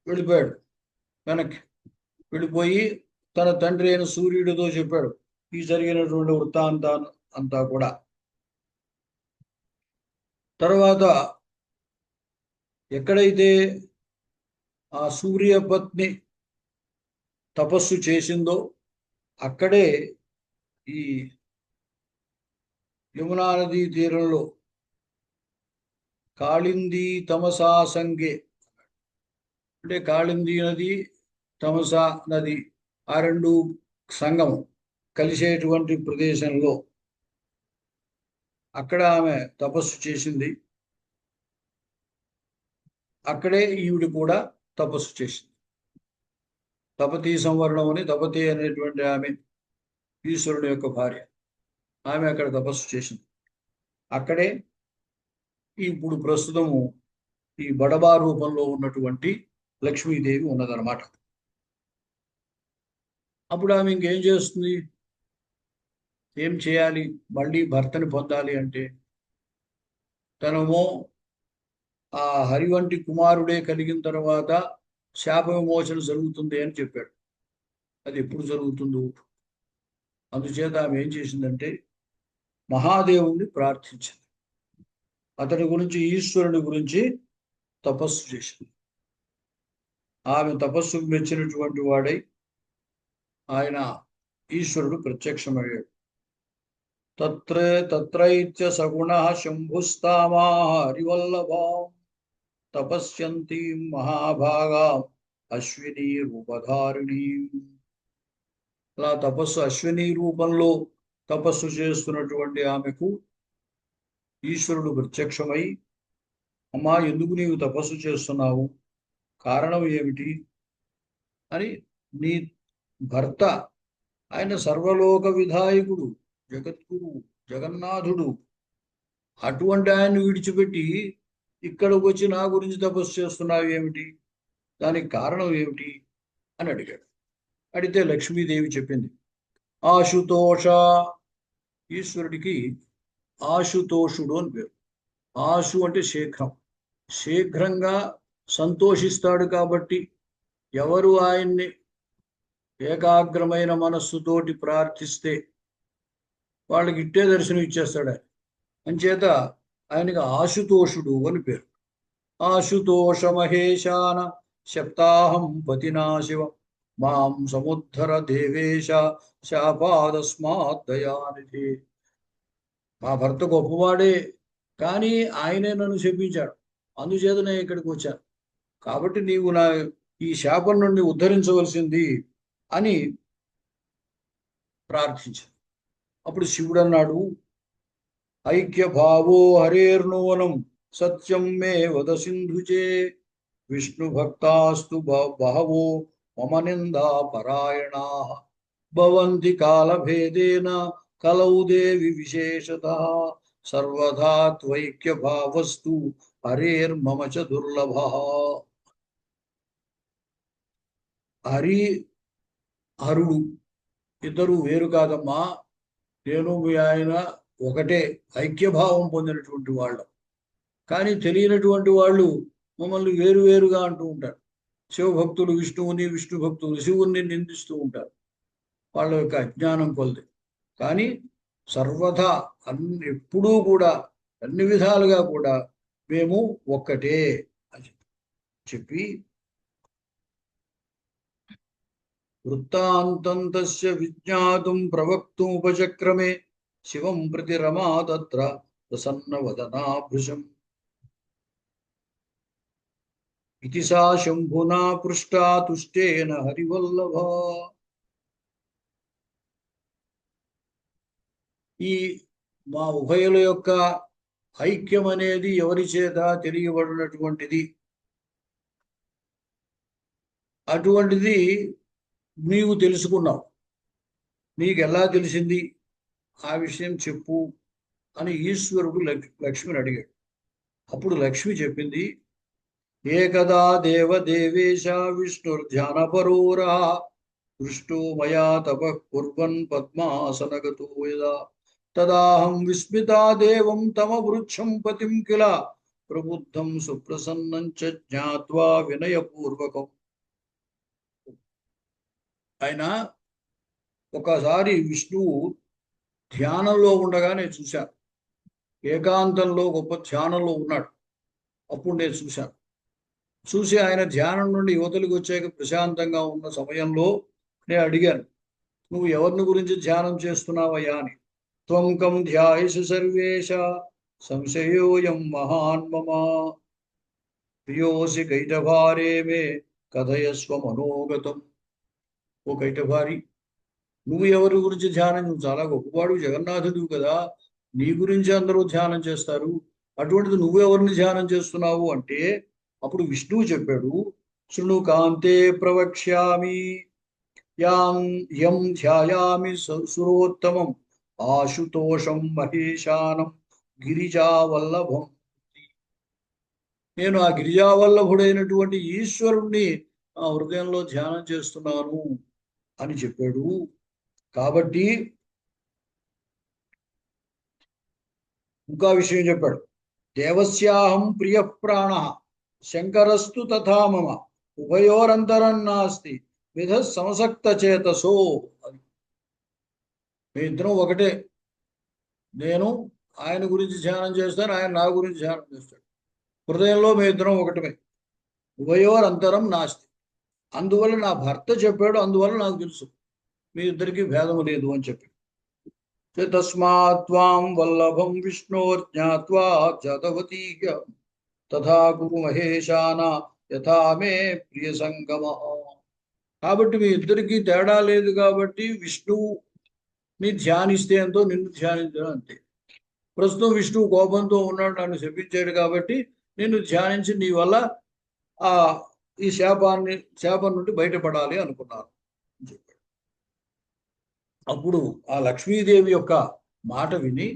వెళ్ళిపోయాడు. వెనక్కి వెళ్ళిపోయి తన తండ్రి అయిన సూర్యుడితో చెప్పాడు ఈ జరిగినటువంటి వృత్తాంతాన్ని అంతా కూడా. తర్వాత ఎక్కడైతే ఆ సూర్యపత్ని తపస్సు చేసిందో అక్కడే ఈ యమునా నదీ తీరంలో కాళింది తమసా సంగే, అంటే కాళింది నది తమసా నది ఆ రెండు సంగమం కలిసేటువంటి ప్రదేశంలో అక్కడ ఆమె తపస్సు చేసింది. అక్కడే ఈవిడ కూడా తపస్సు చేసింది. తపతీ సంవరణం అని, తపతి అనేటువంటి ఆమె ఈశ్వరుడు యొక్క భార్య, ఆమె అక్కడ తపస్సు చేసింది. అక్కడే ఇప్పుడు ప్రస్తుతము ఈ బడబా రూపంలో ఉన్నటువంటి లక్ష్మీదేవి ఉన్నదన్నమాట. అప్పుడు ఆమె ఇంకేం చేస్తుంది, ఏం చేయాలి, మళ్ళీ భర్తని పొందాలి అంటే తనమో ఆ హరివంటి కుమారుడే కలిగిన తర్వాత శాప విమోచన జరుగుతుంది అని చెప్పాడు. అది ఎప్పుడు జరుగుతుందో, అందుచేత ఆమె ఏం చేసిందంటే మహాదేవుణ్ణి ప్రార్థించింది. అతని గురించి, ఈశ్వరుని గురించి తపస్సు చేసింది. ఆమె తపస్సుకు మెచ్చినటువంటి వాడై ఆయన ఈశ్వరుడు ప్రత్యక్షమయ్యాడు. తత్రైత్య సగుణ శంభుస్తామా హరివల్లభాం తపస్యంతి మహాభాగా అశ్విని రూపధారిణి. అలా తపస్సు అశ్విని రూపంలో తపస్సు చేస్తున్నటువంటి ఆమెకు ఈశ్వరుడు ప్రత్యక్షమై, అమ్మా ఎందుకు నీవు తపస్సు చేస్తున్నావు, కారణం ఏమిటి అని, నీ భర్త ఆయన సర్వలోక విధాయకుడు, జగద్గురు, జగన్నాథుడు, అటువంటి ఆయన్ని విడిచిపెట్టి ఇక్కడికి వచ్చి నా గురించి తపస్సు చేస్తున్నావు ఏమిటి, దానికి కారణం ఏమిటి అని అడిగాడు. అడిగితే లక్ష్మీదేవి చెప్పింది, ఆశుతోష, ఈశ్వరుడికి ఆశుతోషుడు అని పేరు. ఆశు అంటే శీఘ్రం, శీఘ్రంగా సంతోషిస్తాడు కాబట్టి ఎవరు ఆయన్ని ఏకాగ్రమైన మనస్సుతోటి ప్రార్థిస్తే వాళ్ళకి ఇట్టే దర్శనం ఇచ్చేస్తాడు ఆయన. అంచేత ఆయనకి ఆశుతోషుడు అని పేరు. ఆశుతోష మహేశాన శప్తాహం పతినా శివ మాం సముద్ధర దేవేశ శాపాదస్మాత్ దయానిధి. మా భర్త గొప్పవాడే, కానీ ఆయనే నన్ను శపించాడు, అందుచేత నేను ఇక్కడికి వచ్చాను, కాబట్టి నీవు నా ఈ శాపం నుండి ఉద్ధరించవలసింది అని ప్రార్థించాడు. అప్పుడు శివుడు అన్నాడు, ఐక్యభావో హరేర్నూనం సత్యం మే వద సింధుచే విష్ణు భక్తాస్తు బహవో మమ నిందా పరాయణా భవంతి కాలభేదేన కలౌ దేవి విశేషతః సర్వదా త్వైక్యభావస్తు హరేర్మమ చ దుర్లభః. హరి హరుడు ఇద్దరు వేరు కాదమ్మా, నేను మీ ఆయన ఒకటే, ఐక్యభావం పొందినటువంటి వాళ్ళు. కానీ తెలియనటువంటి వాళ్ళు మమ్మల్ని వేరువేరుగా అంటూ ఉంటారు. శివభక్తులు విష్ణువుని, విష్ణు భక్తులు శివుణ్ణి నిందిస్తూ ఉంటారు, వాళ్ళ యొక్క అజ్ఞానం కొలది. కానీ సర్వదా ఎప్పుడూ కూడా అన్ని విధాలుగా కూడా మేము ఒక్కటే అని చెప్పి, వృత్తాంతం తస్య విజ్ఞాతుం ప్రవక్తుముపచక్రమే శివం ప్రతి రమా తత్ర ప్రసన్నవదనాభృశం ఇతి సా శంభునా పృష్టా తుష్టేన హరివల్లభ. ఈ మా ఉభయుల యొక్క ఐక్యం అనేది ఎవరి చేత తెలియబడినటువంటిది, అటువంటిది నీవు తెలుసుకున్నావు, నీకు ఎలా తెలిసింది, ఆ విషయం చెప్పు అని ఈశ్వరుడు లక్ష్మిని అడిగాడు. అప్పుడు లక్ష్మి చెప్పింది, ఏకదా దేవదేవేశ విష్ణుర్ధ్యానపరోరా దృష్టో మయా తపః కుర్వన్ పద్మాసనగతో యదా తదాహం విస్మితా దేవం తమవృక్షం పతిం కిల ప్రబుద్ధం సుప్రసన్నం చ జ్ఞాత్వా వినయపూర్వకం. ఆయన ఒకసారి విష్ణువు ధ్యానంలో ఉండగా నేను చూశాను. ఏకాంతంలో గొప్ప ధ్యానంలో ఉన్నాడు. అప్పుడు నేను చూశాను. చూసి ఆయన ధ్యానం నుండి యువతలకు వచ్చాక ప్రశాంతంగా ఉన్న సమయంలో నేను అడిగాను, నువ్వు ఎవరిని గురించి ధ్యానం చేస్తున్నావయ్యా అని. త్వం కం ధ్యాయసి సర్వేశ సంశయోయం మహాన్ మమ ప్రియోసి కైటభారే మే కథయస్వ మనోగతం. ఓ కైటభారి, నువ్వు ఎవరి గురించి ధ్యానం, నువ్వు చాలా గొప్పవాడు, జగన్నాథుడు కదా, నీ గురించి అందరూ ధ్యానం చేస్తారు, అటువంటిది నువ్వెవరిని ధ్యానం చేస్తున్నావు అంటే అప్పుడు విష్ణువు చెప్పాడు, శృణు కాంతే ప్రవక్ష్యామి యాం యం ధ్యాయామి సురోత్తమం ఆశుతోషం మహేశానం గిరిజావల్లభం. నేను ఆ గిరిజావల్లభుడైనటువంటి ఈశ్వరుణ్ణి ఆ హృదయంలో ధ్యానం చేస్తున్నాను అని చెప్పాడు. కాబట్టి ఇంకా విషయం చెప్పాడు, దేవస్యాహం ప్రియ ప్రాణ శంకరస్తు తథా మమ ఉభయోరంతరం నాస్తి విధ సమసక్త చేతసో. అని మీ ఇద్దరం ఒకటే, నేను ఆయన గురించి ధ్యానం చేస్తాను, ఆయన నా గురించి ధ్యానం చేస్తాడు, హృదయంలో మీ ఇద్దరం ఒకటమే, ఉభయోరంతరం నాస్తి. అందువల్ల నా భర్త చెప్పాడు, అందువల్ల నాకు తెలుసు మీ ఇద్దరికి భేదము లేదు అని చెప్పి. తస్మాత్ త్వాం వల్లభం విష్ణోర్జ్ఞాత్వా జాతవతీయ తథా కురు మహేశాన యథా మే ప్రియ సంగమ. కాబట్టి మీ ఇద్దరికి తేడా లేదు కాబట్టి విష్ణువుని ధ్యానిస్తే ఎంతో నిన్ను ధ్యానించడం అంతే. ప్రస్తుతం విష్ణువు కోపంతో ఉన్నాడు, నన్ను శపించాడు కాబట్టి నిన్ను ధ్యానించి నీ వల్ల ఆ ఈ శాపం నుండి బయటపడాలి అనుకున్నాను అని చెప్పాడు. అప్పుడు ఆ లక్ష్మీదేవి యొక్క మాట విని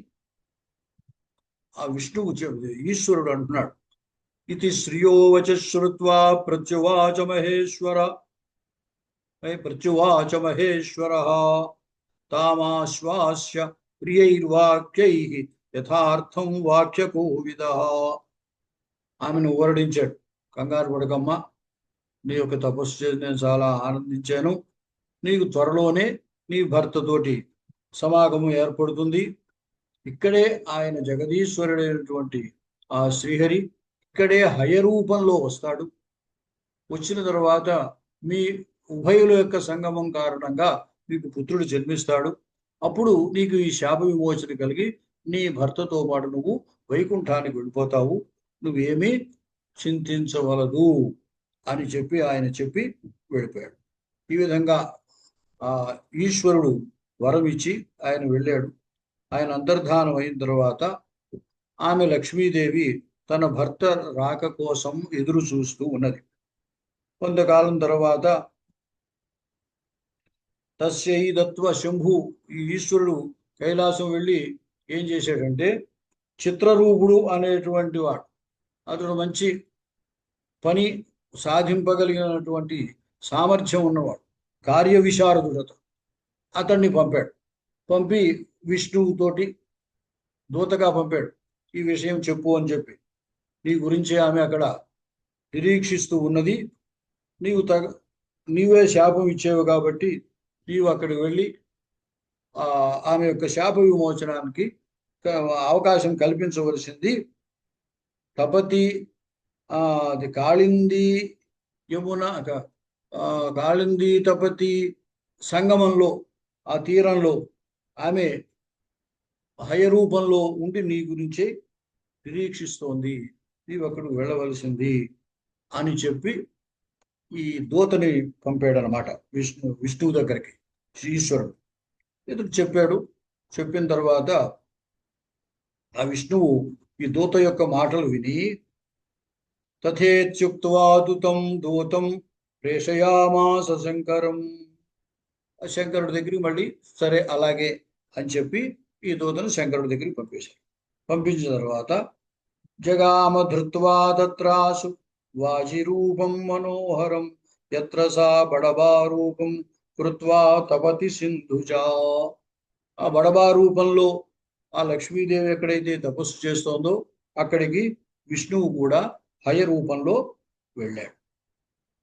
ఆ విష్ణువు ఈశ్వరుడు అంటున్నాడు, ఇది శ్రియోవచ శ్రుత్వా ప్రత్యువాచ మహేశ్వర తామాశ్వాస్య ప్రియైర్వాక్యై యథార్థం వాక్యకోవిద. ఆమెను ఊరడించాడు, కంగారు పడకమ్మ, నీ యొక్క తపస్సు చేసి నేను చాలా ఆనందించాను, నీకు త్వరలోనే నీ భర్తతోటి సమాగమం ఏర్పడుతుంది. ఇక్కడే ఆయన జగదీశ్వరుడైనటువంటి ఆ శ్రీహరి ఇక్కడే హయ రూపంలో వస్తాడు. వచ్చిన తర్వాత మీ ఉభయుల యొక్క సంగమం కారణంగా మీకు పుత్రుడు జన్మిస్తాడు. అప్పుడు నీకు ఈ శాప విమోచన కలిగి నీ భర్తతో పాటు నువ్వు వైకుంఠానికి వెళ్ళిపోతావు, నువ్వేమీ చింతించవలదు అని చెప్పి ఆయన చెప్పి వెళ్ళిపోయాడు. ఈ విధంగా ఆ ఈశ్వరుడు వరం ఇచ్చి ఆయన వెళ్ళాడు. ఆయన అంతర్ధానం అయిన తర్వాత ఆమె లక్ష్మీదేవి తన భర్త రాక కోసం ఎదురు చూస్తూ ఉన్నది. కొంతకాలం తర్వాత తస్యై దత్వ శంభు, ఈ ఈశ్వరుడు కైలాసం వెళ్ళి ఏం చేశాడంటే, చిత్రరూపుడు అనేటువంటి వాడు, అతడు మంచి పని సాధింపగలిగినటువంటి సామర్థ్యం ఉన్నవాడు, కార్య విశారదుడు, అతన్ని పంపాడు. పంపి విష్ణువుతోటి దూతగా పంపాడు, ఈ విషయం చెప్పు అని చెప్పి, నీ గురించి ఆమె అక్కడ నిరీక్షిస్తూ ఉన్నది, నీవే శాపం ఇచ్చేవు కాబట్టి నీవు అక్కడికి వెళ్ళి ఆమె యొక్క శాప విమోచనానికి అవకాశం కల్పించవలసింది. తపతి అది కాళింది యమున, కాళింది తపతి సంగమంలో ఆ తీరంలో ఆమె హయ రూపంలో ఉండి నీ గురించే నిరీక్షిస్తోంది, నీవు అక్కడికి వెళ్ళవలసింది అని చెప్పి ఈ దూతని పంపాడనమాట విష్ణువు దగ్గరికి. ఈశ్వరుడు ఇతడు చెప్పాడు. చెప్పిన తర్వాత ఆ విష్ణువు ఈ దూత యొక్క మాటలు విని తథేత్యుక్తవాదుతం దూతం ప్రేషయామాస శంకరం. శంకరుడి దగ్గరికి మళ్ళీ సరే అలాగే అని చెప్పి ఈ దూతను శంకరుడి దగ్గరికి పంపేశారు. పంపించిన తర్వాత జగామ ధృత్వా తత్రాసు వాజిరూపం మనోహరం యత్ర సా బడబా రూపం కృత్వా తపతి సింధుజా. ఆ బడబా రూపంలో ఆ లక్ష్మీదేవి ఎక్కడైతే తపస్సు చేస్తోందో అక్కడికి విష్ణువు కూడా హయ రూపంలో వెళ్ళాడు.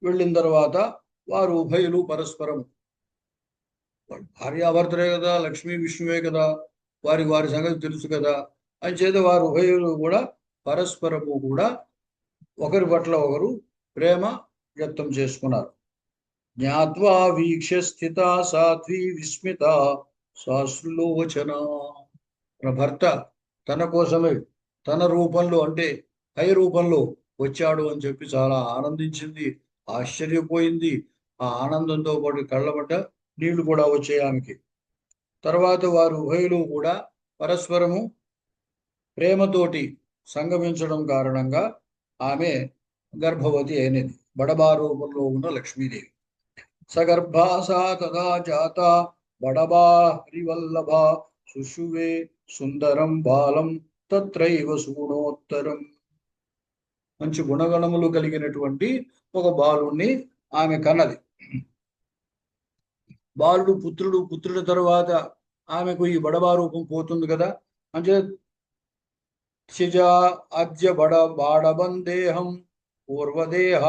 వెళ్ళిన తర్వాత వారు ఉభయులు పరస్పరం, భార్యాభర్తలే కదా, లక్ష్మీ విష్ణువే కదా, వారి వారి సంగతి తెలుసు కదా, అంచేత వారు ఉభయులు కూడా పరస్పరము కూడా ఒకరి పట్ల ఒకరు ప్రేమ వ్యక్తం చేసుకున్నారు. జ్ఞాత్వా వీక్ష స్థిత సాధ్వి విస్మిత శాశ్రులోచన. తన భర్త తన కోసమే తన రూపంలో అంటే హై రూపంలో వచ్చాడు అని చెప్పి చాలా ఆనందించింది, ఆశ్చర్యపోయింది. ఆ ఆనందంతో పాటు కళ్ళబడ్డ నీళ్లు కూడా వచ్చాయి ఆమెకి. తర్వాత వారు ఉభయులు కూడా పరస్పరము ప్రేమతోటి సంగమించడం కారణంగా ఆమె గర్భవతి అయినది, బడబా రూపంలో ఉన్న లక్ష్మీదేవి. సగర్భాసా తదా జాత బడబా హరివల్లభ సుషువే సుందరం బాలం తత్రైవ సుగుణోత్తరం. మంచి గుణగణములు కలిగినటువంటి ఒక బాలుణ్ణి ఆమె కన్నది. బాలుడు పుత్రుడి తర్వాత ఆమెకు ఈ బడబా రూపం పోతుంది కదా, అంటే అద్య బాడబందేహం పూర్వదేహ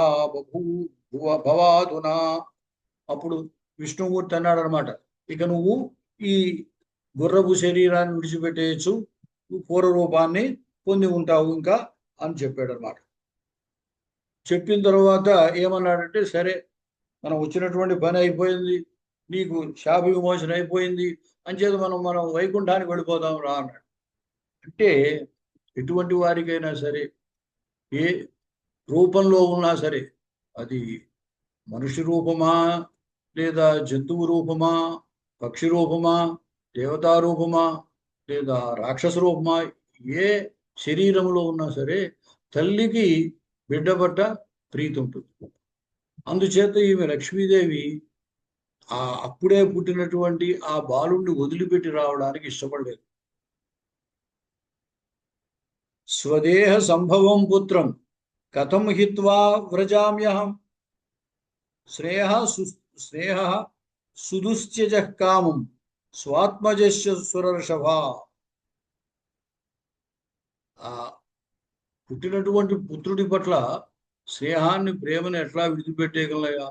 భవాధునా. అప్పుడు విష్ణుమూర్తి అన్నాడు అనమాట, ఇక నువ్వు ఈ గుర్రపు శరీరాన్ని విడిచిపెట్టేయచ్చు, నువ్వు పూర్వ రూపాన్ని పొంది ఉంటావు ఇంకా అని చెప్పాడు అనమాట. చెప్పిన తర్వాత ఏమన్నాడంటే, సరే మనం వచ్చినటువంటి పని అయిపోయింది, నీకు శాప విమోచన అయిపోయింది, అంచేత మనం వైకుంఠానికి వెళ్ళిపోదాం రా అన్నాడు. అంటే ఎటువంటి వారికైనా సరే, ఏ రూపంలో ఉన్నా సరే, అది మనిషి రూపమా లేదా జంతువు రూపమా, పక్షి రూపమా, దేవతా రూపమా లేదా రాక్షస రూపమా, ఏ శరీరంలో ఉన్నా సరే తల్లికి బిడ్డ పట్ల ప్రీతి ఉంటుంది. అందుచేత ఈమె లక్ష్మీదేవి ఆ అప్పుడే పుట్టినటువంటి ఆ బాలుణ్ణి వదిలిపెట్టి రావడానికి ఇష్టపడలేదు. స్వదేహ సంభవం పుత్రం కథం హిత్వా వ్రజామ్యహం స్నేహ సుదుశ్చజ కామం స్వాత్మజస్య సురర్షభ. ఆ పుట్టినటువంటి పుత్రుడి పట్ల స్నేహాన్ని ప్రేమను ఎట్లా విడిచిపెట్టేయగలయా,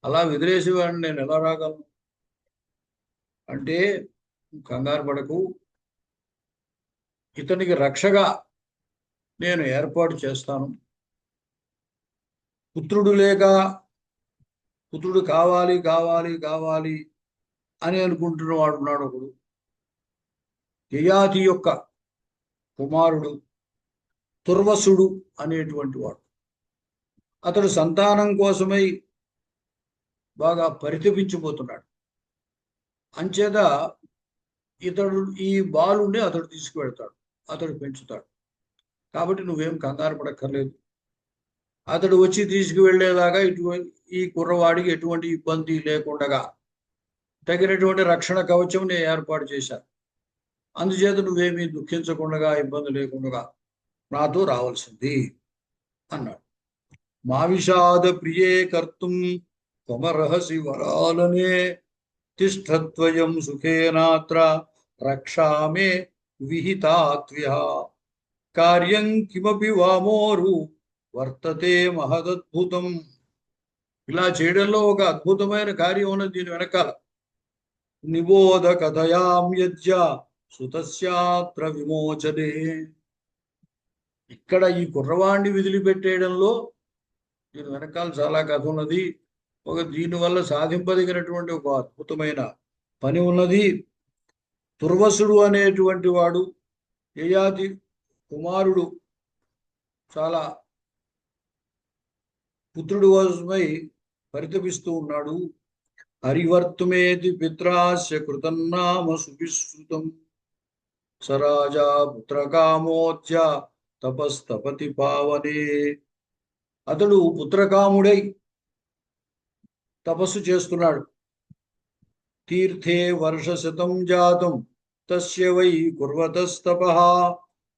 అలా వదిలేసేవాడిని నేను ఎలా రాగలను అంటే, కంగారు పడకు, ఇతనికి రక్షగా నేను ఏర్పాటు చేస్తాను. పుత్రుడు లేక పుత్రుడు కావాలి కావాలి కావాలి అని అనుకుంటున్న వాడు ఉన్నాడు ఒకడు, యయాతి యొక్క కుమారుడు తుర్వసుడు అనేటువంటి వాడు. అతడు సంతానం కోసమై బాగా పరితపించిపోతున్నాడు. అంచేత ఇతడు ఈ బాలుని అతడు తీసుకువెళ్తాడు, అతడు పెంచుతాడు. కాబట్టి నువ్వేం కంగారు పడక్కర్లేదు. అతడు వచ్చి తీసుకువెళ్లేదాకా ఈ కుర్రవాడికి ఎటువంటి ఇబ్బంది లేకుండా తగినటువంటి రక్షణ కవచం నేను ఏర్పాటు చేశాను. అందుచేత నువ్వేమీ దుఃఖించకుండా ఇబ్బంది లేకుండా నాతో రావాల్సింది అన్నాడు. మా విషాద ప్రియే కర్తుం త్వమర్హసి వరాలనే తిష్టత్వయం సుఖేనాత్ర రక్షామే విహితాత్వ్య కార్యం కిమపి వామోరు వర్తతే మహదద్భుతం. ఇలా చేయడంలో ఒక అద్భుతమైన కార్యం ఉన్నది దీని వెనకాల. నిబోధ కథయాం యజ్జ సుతస్యాత్ర విమోచనే. ఇక్కడ ఈ కుర్రవాణ్ణి వదిలిపెట్టేయడంలో దీని వెనకాల చాలా కథ ఉన్నది. దీనివల్ల సాధింపదగినటువంటి ఒక అద్భుతమైన పని ఉన్నది. తుర్వసుడు అనేటువంటి వాడు యయాతి కుమారుడు, చాలా పుత్రుడు కోసమై పరితపిస్తూ ఉన్నాడు. హరివర్తుమేతి పిత్రాస్య కృతన్నామ సువిశ్రుతం సరాజా పుత్రకామోద్య తపస్తపతి పావనే. అతడు పుత్రకాముడై తపస్సు చేస్తున్నాడు. తీర్థే వర్షశతం జాతం తస్య వై కుర్వతస్తపః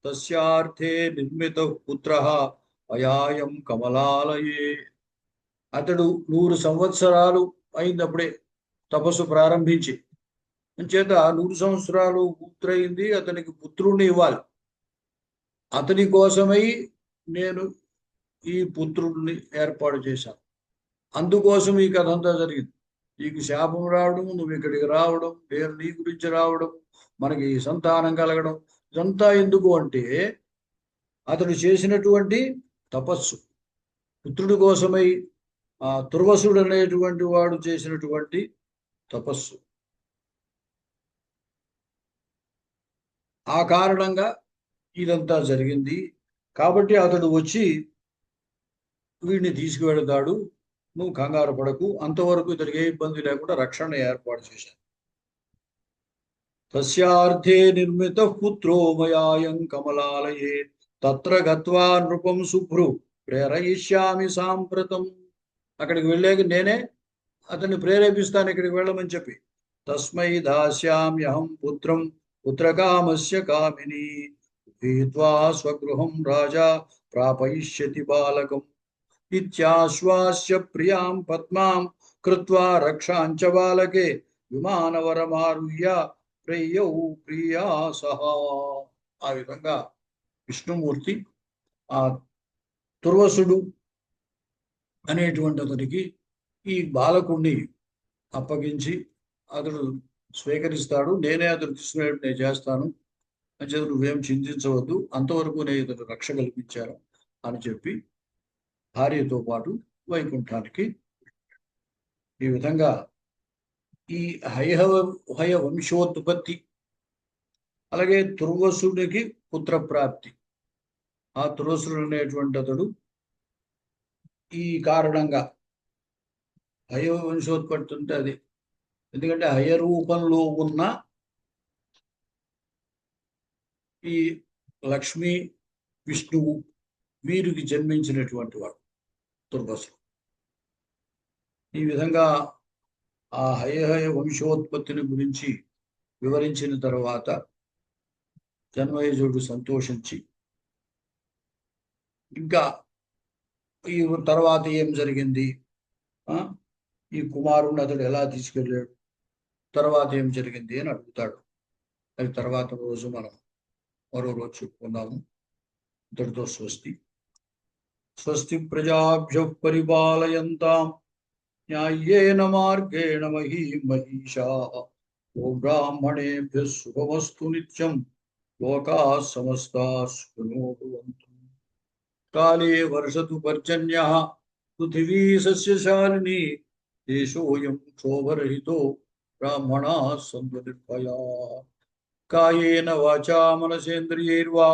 తస్యార్థే నిర్మిత పుత్ర అయాయం కమలాలయే. అతడు 100 సంవత్సరాలు అయిందప్పుడే తపస్సు ప్రారంభించి, అంచేత 100 సంవత్సరాలు పూర్తయింది. అతనికి పుత్రుణ్ణి ఇవ్వాలి. అతని కోసమై నేను ఈ పుత్రుడిని ఏర్పాటు చేశాను. అందుకోసం ఈ కథ అంతా జరిగింది. నీకు శాపం రావడం, నువ్వు ఇక్కడికి రావడం, నేను నీ గురించి రావడం, మనకి సంతానం కలగడం, ఇదంతా ఎందుకు అంటే అతడు చేసినటువంటి తపస్సు. పుత్రుడి కోసమై ఆ తుర్వసుడు అనేటువంటి వాడు చేసినటువంటి తపస్సు. ఆ కారణంగా ఇదంతా జరిగింది. కాబట్టి అతడు వచ్చి వీడిని తీసుకువెళతాడు, నువ్వు కంగారు పడకు, అంతవరకు ఇతనికి ఏ ఇబ్బంది లేకుండా రక్షణ ఏర్పాటు చేశాను. తస్యార్థే నిర్మిత పుత్రో మయాయం కమలాలయే తత్ర గత్వా నృపం శుభ్రు ప్రేరయిష్యామి సాంప్రతం. అక్కడికి వెళ్ళాక నేనే అతన్ని ప్రేరేపిస్తాను ఇక్కడికి వెళ్ళమని చెప్పి. తస్మై దాస్యామ్యహం పుత్రం పుత్రకామస్య కామిని భీత్వా స్వగృహం రాజా ప్రాపయిష్యతి బాలకం ఇత్యాశ్వాస్య ప్రియాం పద్మాం కృత్వా రక్షాంచ బాలకే విమానవరమారుహ్య ప్రియౌ ప్రియా సహా. ఆ విధంగా విష్ణుమూర్తి ఆ తుర్వసుడు అనేటువంటి అతడికి ఈ బాలకుణ్ణి అప్పగించి అతడు స్వీకరిస్తాడు. నేనే అతడు తీసుకునేట్టు నేను చేస్తాను అని చెప్పి నువ్వేం చింతించవద్దు, అంతవరకు నేను ఇతడు రక్ష కల్పించాను అని చెప్పి భార్యతో పాటు వైకుంఠానికి. ఈ విధంగా ఈ హయ వంశోత్పత్తి, అలాగే తుర్వసుడికి పుత్రప్రాప్తి. ఆ తుర్వసుడు అనేటువంటి అతడు ఈ కారణంగా హయ వంశోత్పత్తి ఉంటే అది ఎందుకంటే హయ రూపంలో ఉన్న ఈ లక్ష్మి విష్ణువు వీరికి జన్మించినటువంటి వాడు తుర్వసుడు. ఈ విధంగా ఆ హయ వంశోత్పత్తిని గురించి వివరించిన తర్వాత జన్మయజుడు సంతోషించి ఇంకా ఈ తర్వాత ఏం జరిగింది, ఈ కుమారుణ్ణి అతడు ఎలా తీసుకెళ్ళాడు, తర్వాత ఏం జరిగింది అని అడుగుతాడు. అది తర్వాత రోజు మనం మరో రోజు చెప్పుకున్నాము. ఇంతటితో స్వస్తి. స్వస్తి ప్రజాభ్య పరిపాలయంతాం న్యాయేన మార్గేణ మహీమహీషాః గోబ్రాహ్మణేభ్యః శుభమస్తు నిత్యం. లోకాః సమస్తాః సుఖినో భవంతు. కాలే వర్షతు పర్జన్యః పృథివీ సస్యశాలినీ దేశోऽयं క్షోభరహితో బ్రాహ్మణాः సంతు నిర్భయాः. కాయేన వాచా మనసేంద్రియైర్వా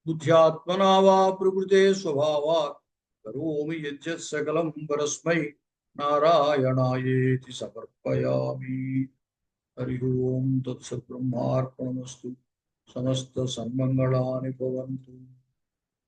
బుద్ధ్యాత్మనా వా ప్రకృతే స్వభావాత్ కరోమి యజ్జత్ సకలం పరస్మై నారాయణాయేతి సమర్పయామి. హరి ఓం తత్సత్. బ్రహ్మార్పణమస్తు. సమస్త సన్మంగళాని భవంతు.